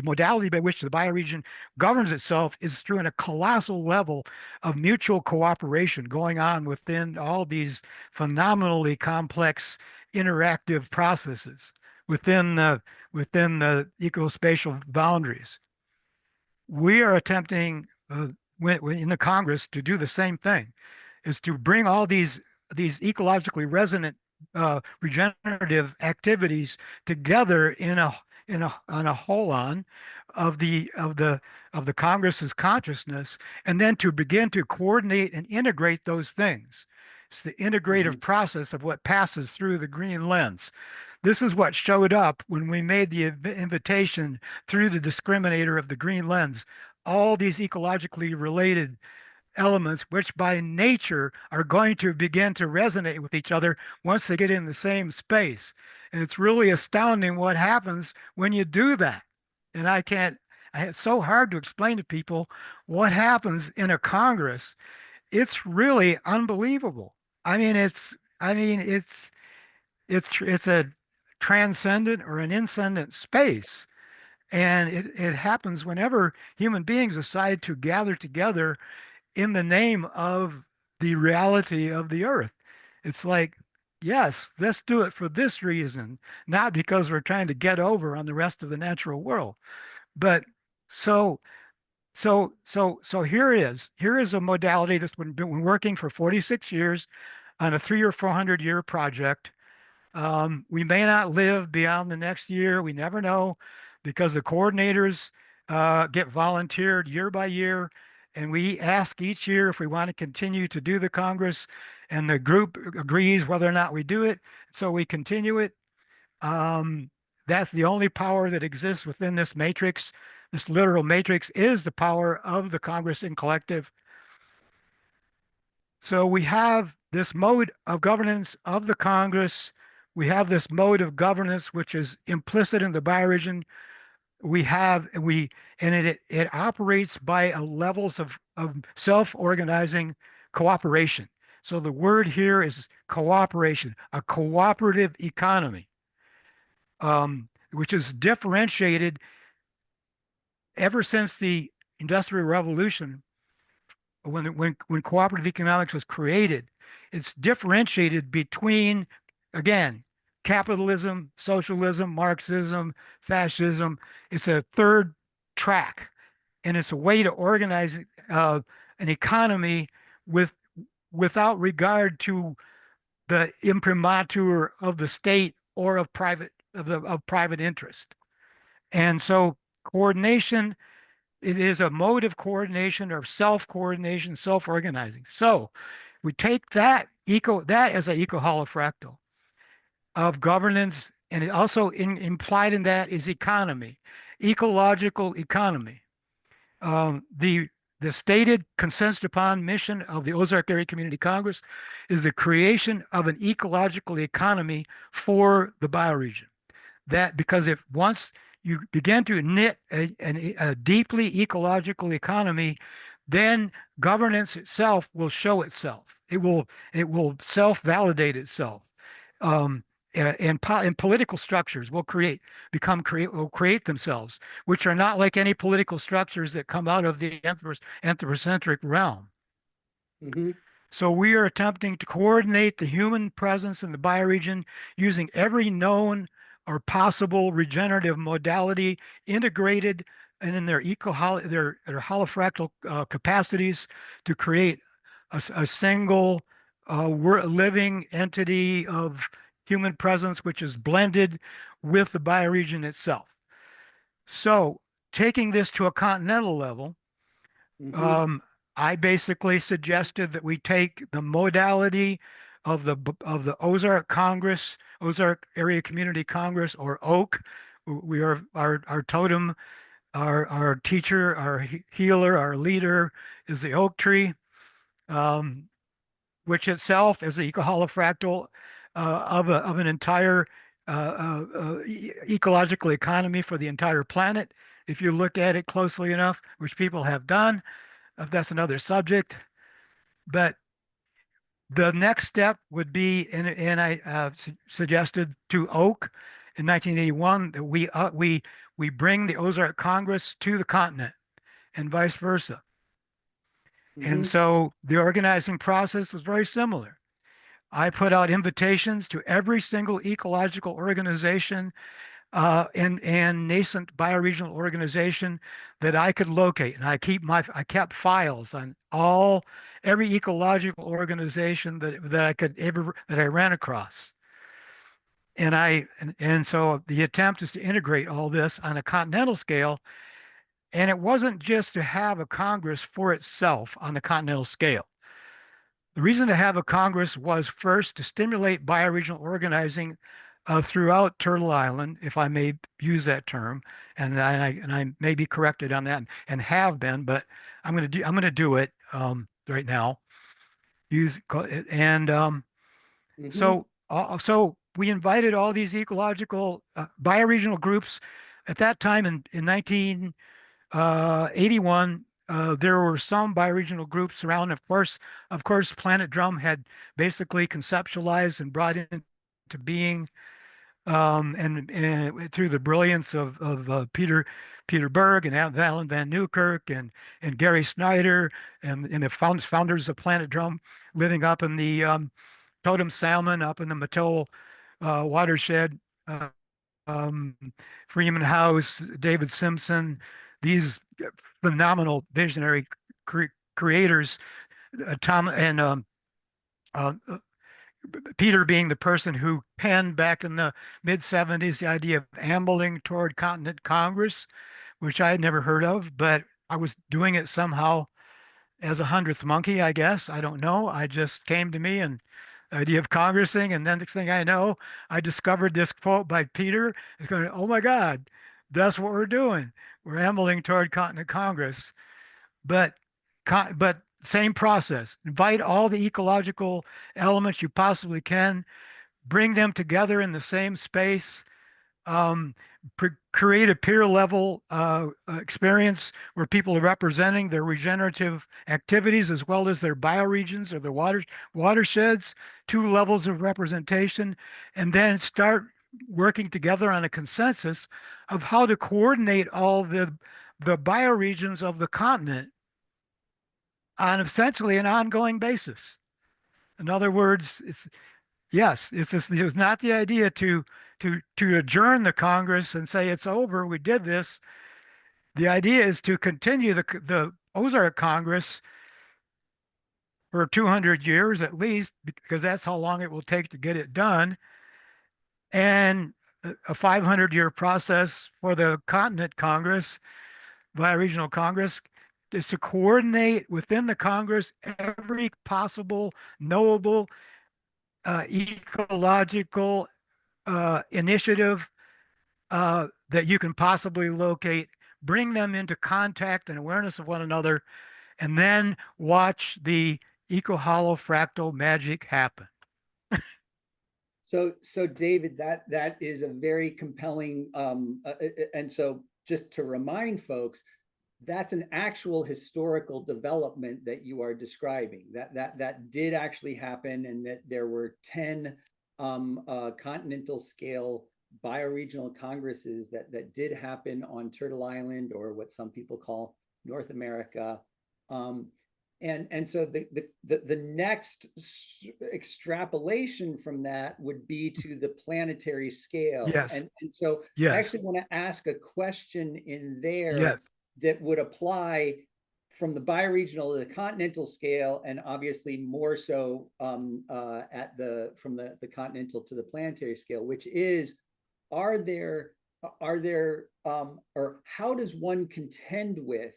modality by which the bioregion governs itself is through a colossal level of mutual cooperation going on within all these phenomenally complex interactive processes within the ecospatial boundaries. We are attempting in the Congress to do the same thing, is to bring all these ecologically resonant regenerative activities together in a whole-on of the Congress's consciousness, and then to begin to coordinate and integrate those things. It's the integrative Mhm. process of what passes through the green lens. This is what showed up when we made the invitation through the discriminator of the green lens. All these ecologically related elements, which by nature are going to begin to resonate with each other once they get in the same space. And it's really astounding what happens when you do that. And it's so hard to explain to people what happens in a Congress. It's really unbelievable. I mean, it's transcendent or an incendent space. And it happens whenever human beings decide to gather together in the name of the reality of the earth. It's like, yes, let's do it for this reason, not because we're trying to get over on the rest of the natural world. But so so here it is. Here is a modality that's been working for 46 years on a 300 or 400 year project. We may not live beyond the next year. We never know because the coordinators get volunteered year by year. And we ask each year if we want to continue to do the Congress, and the group agrees whether or not we do it. So we continue it. That's the only power that exists within this matrix. This literal matrix is the power of the Congress in collective. So we have this mode of governance of the Congress. We have this mode of governance which is implicit in the bioregion. It operates by levels of self-organizing cooperation. So the word here is cooperation, a cooperative economy, which is differentiated ever since the Industrial Revolution. When cooperative economics was created, it's differentiated between, again, capitalism, socialism, Marxism, fascism. It's a third track, and it's a way to organize an economy without regard to the imprimatur of the state or of private interest. And so coordination, it is a mode of coordination or self-coordination, self-organizing. So we take that as an eco-holo-fractal of governance, and it also implied in that is economy, ecological economy. The stated consensus upon mission of the Ozark Area Community Congress is the creation of an ecological economy for the bioregion. That because if once you begin to knit a deeply ecological economy, then governance itself will show itself. It will self-validate itself. And political structures will create themselves, which are not like any political structures that come out of the anthropocentric realm. Mm-hmm. So we are attempting to coordinate the human presence in the bioregion using every known or possible regenerative modality integrated and in their holofractal capacities to create a single living entity of human presence, which is blended with the bioregion itself. So taking this to a continental level, Mm-hmm. I basically suggested that we take the modality of the Ozark Congress, Ozark Area Community Congress, or OAK. We are our totem, our teacher, our healer, our leader is the oak tree, which itself is the eco-holo-fractal of an entire ecological economy for the entire planet. If you look at it closely enough, which people have done, that's another subject. But the next step would be, and I suggested to Oak in 1981 that we bring the Ozark Congress to the continent and vice versa. Mm-hmm. And so the organizing process was very similar. I put out invitations to every single ecological organization and nascent bioregional organization that I could locate, and I kept files on every ecological organization that I ran across. And so the attempt is to integrate all this on a continental scale, and it wasn't just to have a Congress for itself on the continental scale. The reason to have a Congress was first to stimulate bioregional organizing throughout Turtle Island, if I may use that term, and I may be corrected on that and have been, but I'm going to do it right now. Mm-hmm. So we invited all these ecological bioregional groups at that time in 1981. There were some bioregional groups around. Of course, Planet Drum had basically conceptualized and brought into being and through the brilliance of Peter Berg and Alan Van Newkirk and Gary Snyder and the founders of Planet Drum, living up in the totem salmon up in the Mattel watershed, uh, um, Freeman House, David Simpson, these phenomenal visionary creators, Tom and uh, Peter being the person who penned back in the mid 70s the idea of ambling toward continent Congress, which I had never heard of, but I was doing it somehow as a hundredth monkey, I guess. I don't know. I just came to me and the idea of congressing, and then next thing I know, I discovered this quote by Peter. It's going, oh my God, that's what we're doing. We're ambling toward continent Congress, but but same process. Invite all the ecological elements you possibly can, bring them together in the same space, um, create a peer level experience where people are representing their regenerative activities as well as their bioregions or their watersheds, two levels of representation, and then start working together on a consensus of how to coordinate all the bioregions of the continent on essentially an ongoing basis. In other words, it was not the idea to adjourn the Congress and say it's over, we did this. The idea is to continue the Ozark Congress for 200 years at least, because that's how long it will take to get it done, and a 500-year process for the Continent Congress, Bioregional Congress, is to coordinate within the Congress every possible knowable ecological initiative that you can possibly locate, bring them into contact and awareness of one another, and then watch the eco-holo-fractal magic happen. So David, that is a very compelling, and so just to remind folks, that's an actual historical development that you are describing. That did actually happen, and that there were 10 continental scale bioregional congresses that did happen on Turtle Island, or what some people call North America. And so the next extrapolation from that would be to the planetary scale. Yes, And so I yes, actually want to ask a question in there yes, that would apply from the bioregional to the continental scale, and obviously more so at from the continental to the planetary scale, which is, are there or how does one contend with,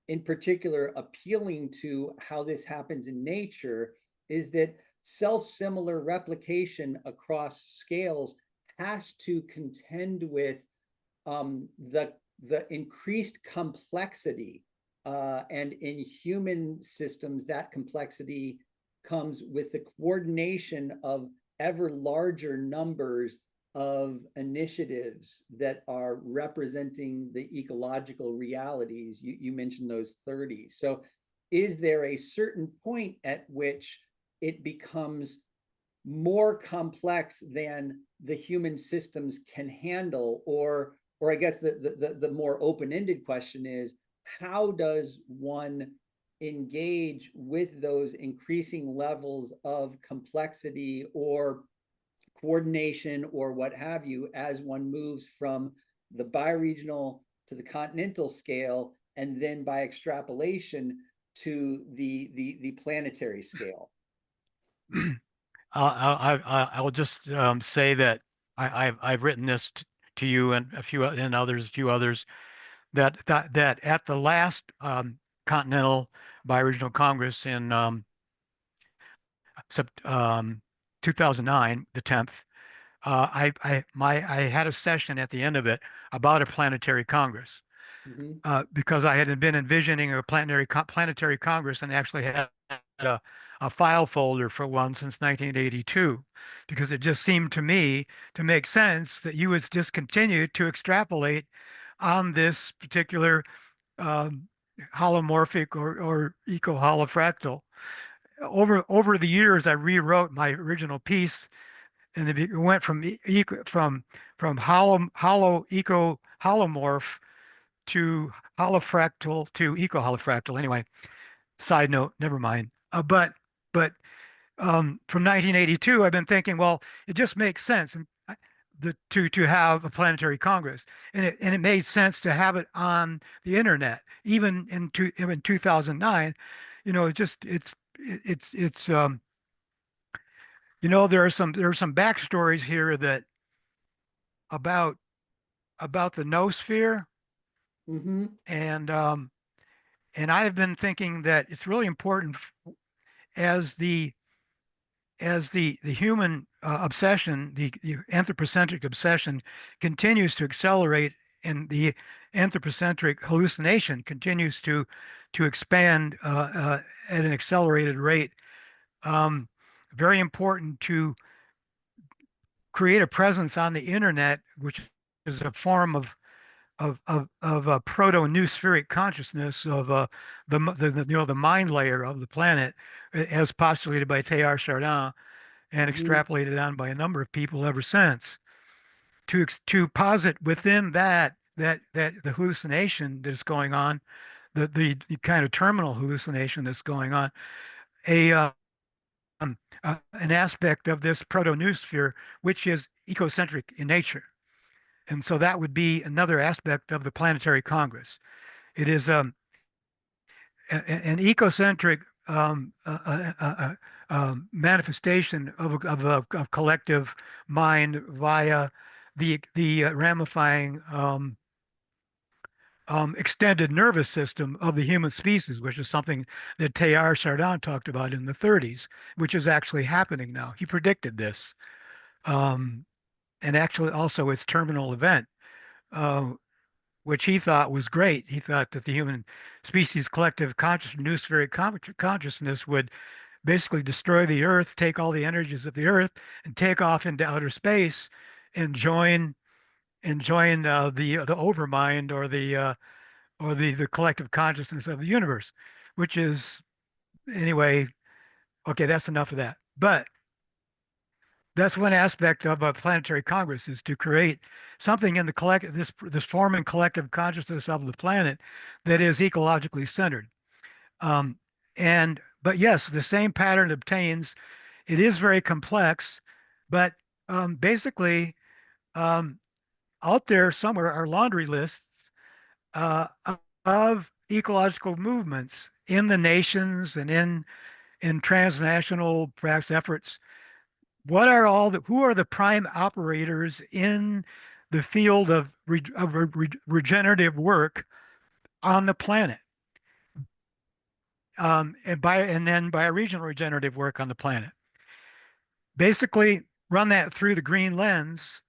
in particular, appealing to how this happens in nature, is that self-similar replication across scales has to contend with the increased complexity, and in human systems, that complexity comes with the coordination of ever larger numbers of initiatives that are representing the ecological realities. You mentioned those 30. So is there a certain point at which it becomes more complex than the human systems can handle? Or I guess the more open-ended question is, how does one engage with those increasing levels of complexity or coordination or what have you, as one moves from the bioregional to the continental scale, and then by extrapolation to the planetary scale? I'll just say that I've written this to you and a few others, that at the last Continental Bioregional Congress in 2009, the 10th, I had a session at the end of it about a planetary Congress, Mm-hmm. because I had been envisioning a planetary Congress and actually had a file folder for one since 1982, because it just seemed to me to make sense that you would just continue to extrapolate on this particular um, holomorphic or eco-holo-fractal. Over the years, I rewrote my original piece and it went from hollow eco holomorph to holofractal to eco-holofractal. Anyway, side note, never mind. But from 1982, I've been thinking, well, it just makes sense to have a planetary congress, and it made sense to have it on the internet, even in 2009. It's there are some backstories here that about the noosphere, Mm-hmm. and I've been thinking that it's really important as the human obsession, the anthropocentric obsession continues to accelerate, and the anthropocentric hallucination continues to expand at an accelerated rate. Um, Very important to create a presence on the internet, which is a form of a proto-noospheric consciousness of the mind layer of the planet, as postulated by Teilhard Chardin and Mm-hmm. extrapolated on by a number of people ever since. To posit within that the hallucination that's going on, the kind of terminal hallucination that's going on, a an aspect of this proto-noosphere which is ecocentric in nature. And so that would be another aspect of the Planetary Congress. It is an ecocentric manifestation of a collective mind via the ramifying extended nervous system of the human species, which is something that Teilhard Chardin talked about in the 30s, which is actually happening now. He predicted this, um, and actually also its terminal event. Uh, which he thought was great. He thought that the human species collective noospheric consciousness would basically destroy the Earth, take all the energies of the Earth, and take off into outer space and join the overmind, or the collective consciousness of the universe, which is anyway. Okay, that's enough of that. But that's one aspect of a planetary congress, is to create something in the collective, this forming collective consciousness of the planet that is ecologically centered. Um, and but yes, the same pattern obtains. It is very complex, but basically, um, out there somewhere are laundry lists uh, of ecological movements in the nations and in transnational perhaps efforts. Who are the prime operators in the field of regenerative work on the planet, and then bioregional regenerative work on the planet? Basically, run that through the green lens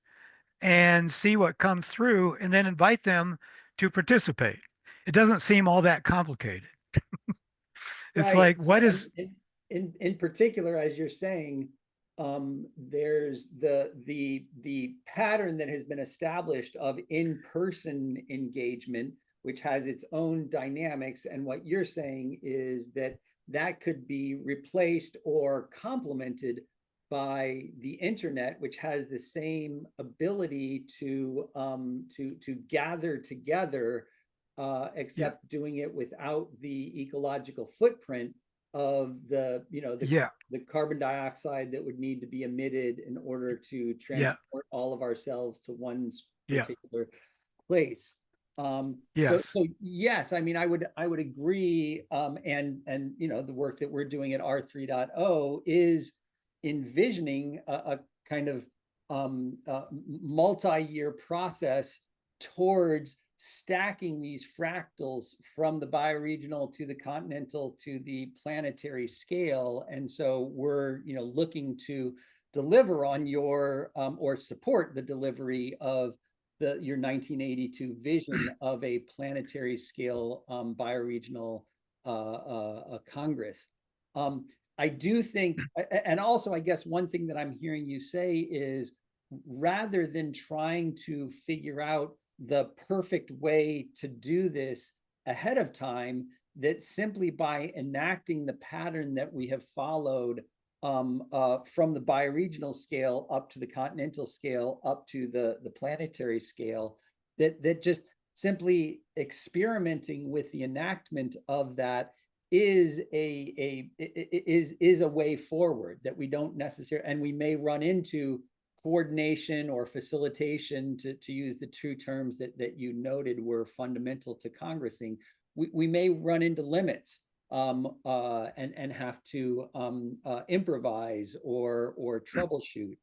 and see what comes through, and then invite them to participate. It doesn't seem all that complicated. It's Right. like, what is, And in particular, as you're saying, there's the pattern that has been established of in-person engagement, which has its own dynamics. And what you're saying is that that could be replaced or complemented by the internet, which has the same ability to gather together, yeah, except doing it without the ecological footprint of yeah, the carbon dioxide that would need to be emitted in order to yeah, transport all of ourselves to one yeah, particular place. yes, So yes, I mean, I would agree. And the work that we're doing at R3.0 is envisioning a kind of multi-year process towards stacking these fractals from the bioregional to the continental to the planetary scale. And so we're looking to deliver on your or support the delivery of your 1982 vision of a planetary scale bioregional Congress. Um, I do think, and also I guess one thing that I'm hearing you say is, rather than trying to figure out the perfect way to do this ahead of time, that simply by enacting the pattern that we have followed from the bioregional scale up to the continental scale, up to the planetary scale, that just simply experimenting with the enactment of that is a way forward, that we don't necessarily, and we may run into coordination or facilitation, to use the two terms that you noted were fundamental to Congressing. We may run into limits, and have to improvise or troubleshoot.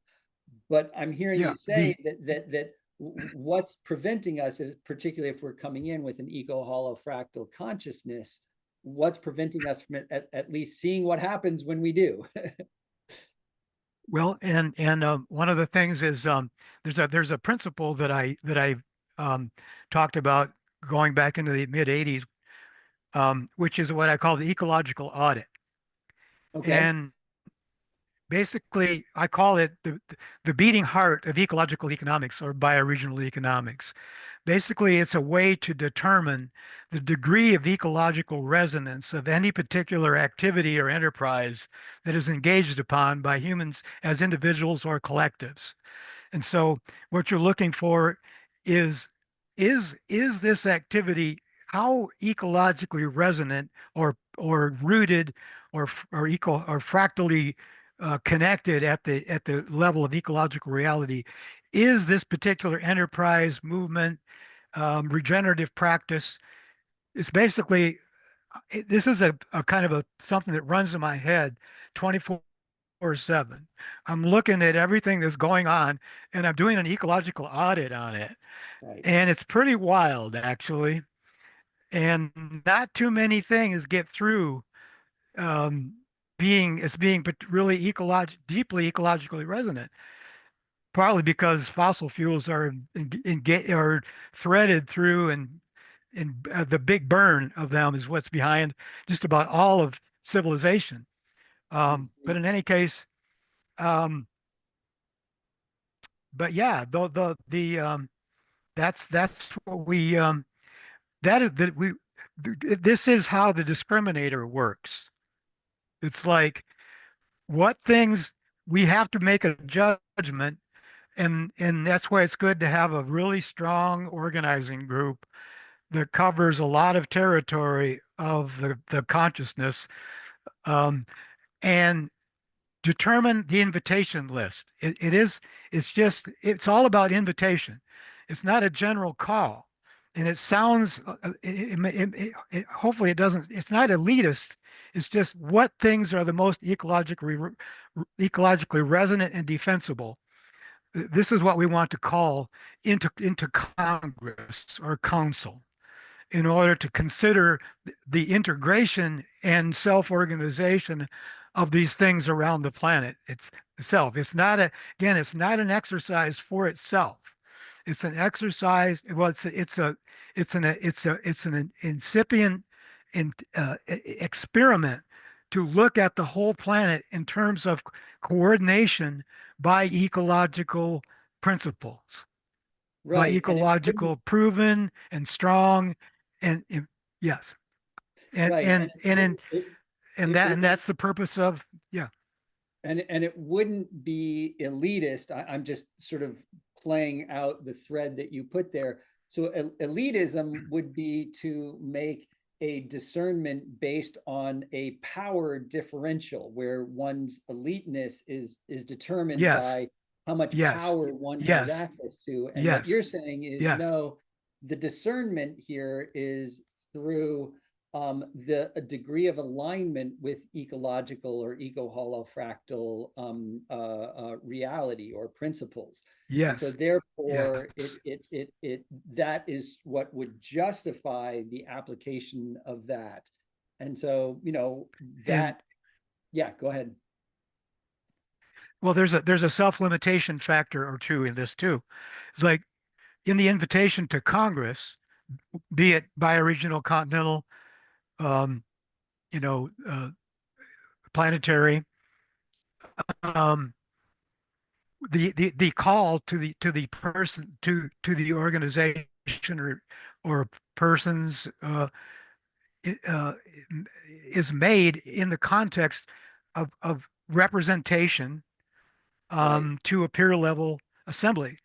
But I'm hearing Yeah, you say that what's preventing us is, particularly if we're coming in with an eco-holo-fractal consciousness, what's preventing us from at least seeing what happens when we do. well, and one of the things is there's a principle that I talked about going back into the mid '80s, which is what I call the ecological audit. Okay. And basically, I call it the beating heart of ecological economics or bioregional economics. Basically, it's a way to determine the degree of ecological resonance of any particular activity or enterprise that is engaged upon by humans as individuals or collectives. And so what you're looking for is is this activity how ecologically resonant or rooted or eco or fractally connected at the level of ecological reality is this particular enterprise movement, regenerative practice. It's basically this is a kind of a something that runs in my head 24/7. I'm looking at everything that's going on and I'm doing an ecological audit on it. Right. And it's pretty wild, actually. And not too many things get through um, being really deeply ecologically resonant. Probably because fossil fuels are threaded through, and the big burn of them is what's behind just about all of civilization. But in any case, um, but yeah, that's what we that is that we this is how the discriminator works. It's like what things we have to make a judgment, and that's why it's good to have a really strong organizing group that covers a lot of territory of the consciousness, um, and determine the invitation list. It's all about invitation. It's not a general call. And it sounds, hopefully it doesn't, it's not elitist. It's just what things are the most ecologically resonant and defensible. This is what we want to call into Congress or council in order to consider the integration and self-organization of these things around the planet itself. It's not again, it's not an exercise for itself. It's an exercise. Well, it's an incipient experiment to look at the whole planet in terms of coordination by ecological principles, by Right. And it wouldn't, ecological proven and strong and yes, and right. and and and It that's the purpose of yeah. and it wouldn't be elitist. I'm just sort of playing out the thread that you put there. So elitism would be to make a discernment based on a power differential, where one's eliteness is determined Yes, by how much yes, power one has yes, access to. And what yes, you're saying is, yes, no, the discernment here is through the a degree of alignment with ecological or eco-holo-fractal reality or principles. And so yes, therefore yes. that is what would justify the application of that. And so, And that, yeah, go ahead. well, there's a self-limitation factor or two in this too. It's like in the invitation to Congress, be it bioregional, continental, um, you know, planetary, um, the call to the person to the organization or persons i- uh, is made in the context of representation Right. to a peer level assembly.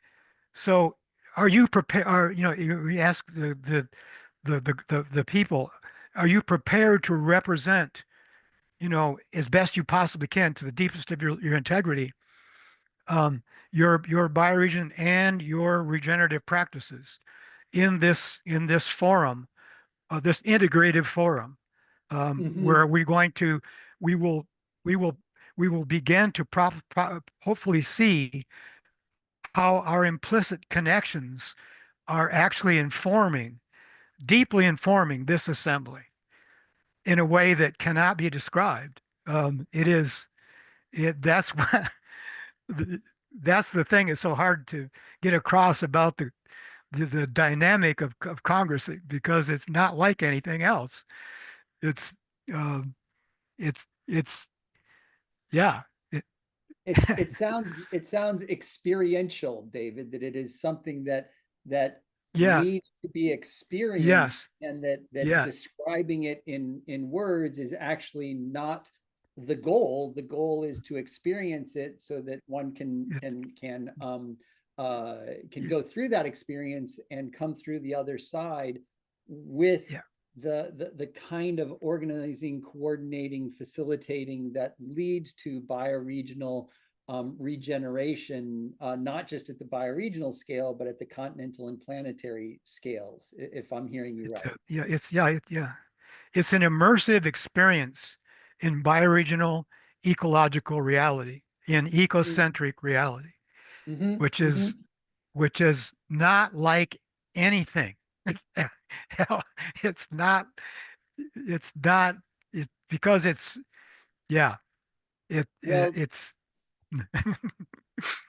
So are you prepared? Are you ask the people, are you prepared to represent, as best you possibly can to the deepest of your integrity, your bioregion and your regenerative practices in this forum, this integrative forum, Hmm. where we will we will we will begin to hopefully see how our implicit connections are actually deeply informing this assembly in a way that cannot be described. It is it that's what the, that's the thing that's so hard to get across about the dynamic of Congress, because it's not like anything else. It's um, it's yeah. It, It sounds experiential, David, that it is something that yes, needs to be experienced, yes, and that yes, describing it in words is actually not the goal. The goal is to experience it so that one it, can go through that experience and come through the other side with yeah. the kind of organizing, coordinating, facilitating that leads to bioregional regeneration, not just at the bioregional scale, but at the continental and planetary scales, if I'm hearing you right. Yeah. It's an immersive experience in bioregional ecological reality, in ecocentric reality, Mm-hmm, which mm-hmm. is which is not like anything. Hell, it's not. It's not. Because it's yeah. Well, It's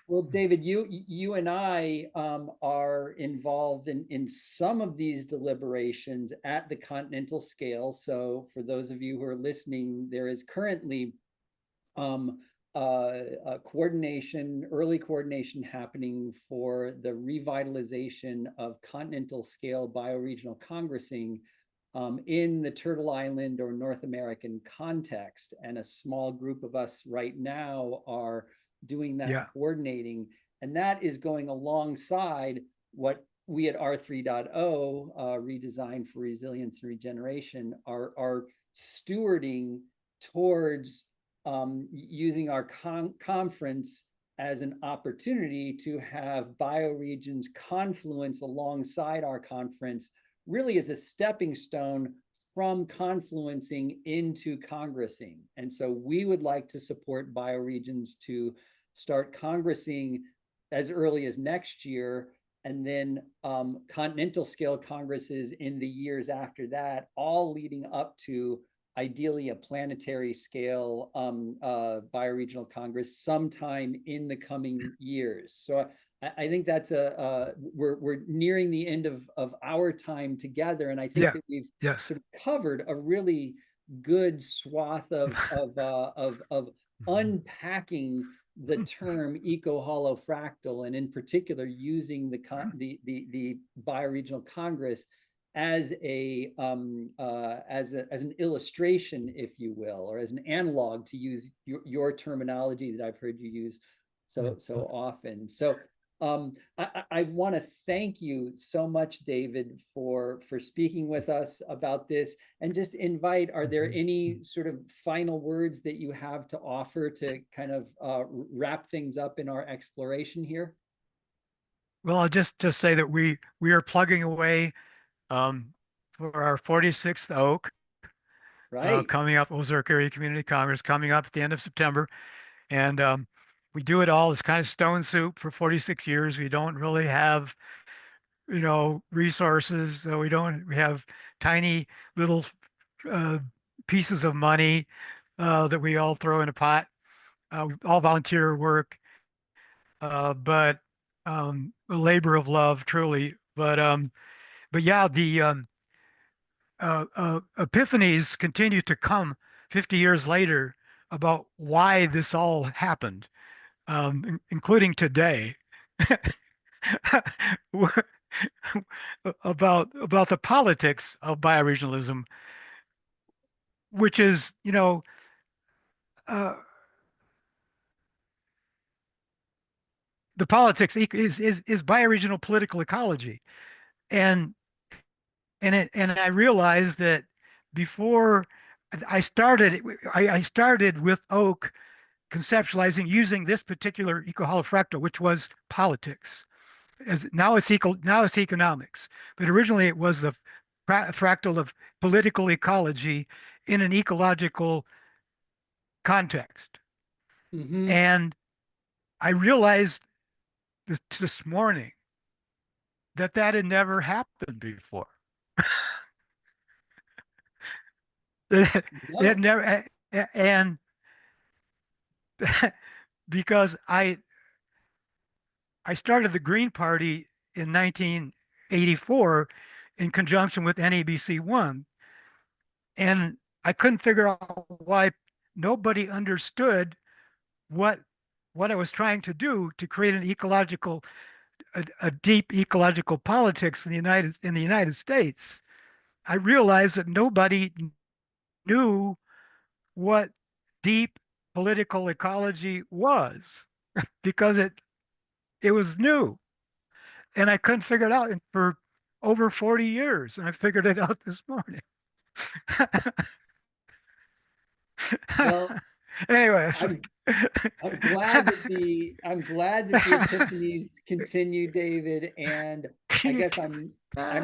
Well, David, you and I are involved in some of these deliberations at the continental scale. So, for those of you who are listening, there is currently um, early coordination happening for the revitalization of continental scale bioregional congressing in the Turtle Island or North American context. And a small group of us right now are doing that yeah. coordinating. And that is going alongside what we at R3.0, Redesign for Resilience and Regeneration, are stewarding towards using our conference as an opportunity to have bioregions confluence alongside our conference, really as a stepping stone from confluencing into congressing. And so we would like to support bioregions to start congressing as early as next year, and then continental scale congresses in the years after that, all leading up to ideally a planetary scale bioregional congress sometime in the coming years. So I think that's we're nearing the end of our time together, and I think Yeah. that we've Yes. sort of covered a really good swath of unpacking the term eco-holo-fractal, and in particular using the bioregional congress as an illustration, if you will, or as an analog, to use your terminology that I've heard you use so often. So I want to thank you so much, David, for speaking with us about this, and just invite, are there any sort of final words that you have to offer to kind of wrap things up in our exploration here? Well, I'll just say that we are plugging away um, for our 46th oak, Right. coming up, Ozark Area Community Congress coming up at the end of September. And we do it all as kind of stone soup for 46 years. We don't really have, resources. We have tiny little uh, pieces of money that we all throw in a pot. All volunteer work, but a labor of love, truly. But yeah, the epiphanies continue to come 50 years later about why this all happened, including today, about the politics of bioregionalism, which is, uh, the politics is bioregional political ecology. And and I realized that before I started, I started with Oak conceptualizing using this particular eco-holo-fractal, which was politics. As now it's economics, but originally it was the fractal of political ecology in an ecological context. Mm-hmm. And I realized this morning that that had never happened before. It had No. never, and because I started the Green Party in 1984 in conjunction with NABC one, and I couldn't figure out why nobody understood what I was trying to do to create an ecological a deep ecological politics in the United States. I realized that nobody knew what deep political ecology was because it was new and I couldn't figure it out for over 40 years, and I figured it out this morning. Well, Anyway, it's I'm like I'm glad that the epiphanies continue, David, and I guess I'm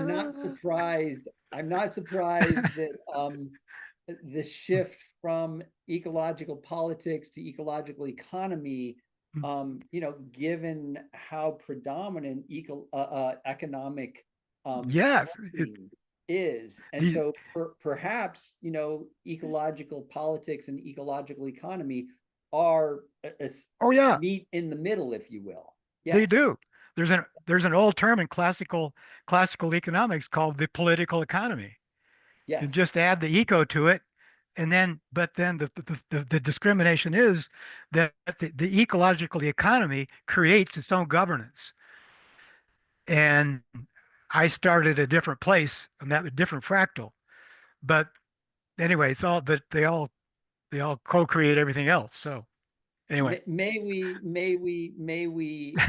not surprised. I'm not surprised that the shift from ecological politics to ecological economy, given how predominant economic yes, funding is. And the so perhaps, ecological politics and ecological economy are oh yeah, meet in the middle, if you will. they Yes. do. There's an old term in classical economics called the political economy. You Yes. just add the eco to it, and then but then the discrimination is that the ecological economy creates its own governance. And I started a different place and that a different fractal. But anyway, it's all but they all co-create everything else. So anyway. May we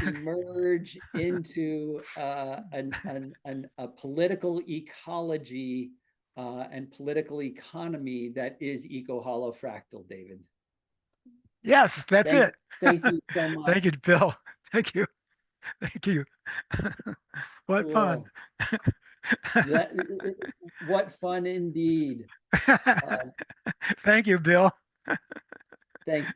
emerge into a political ecology and political economy that is eco-holo-fractal, David. Yes, that's Thank it. thank you so much. Thank you, Bill. Thank you. Thank you. What fun. Cool. That what fun indeed. Uh, Thank you, Bill. Thanks.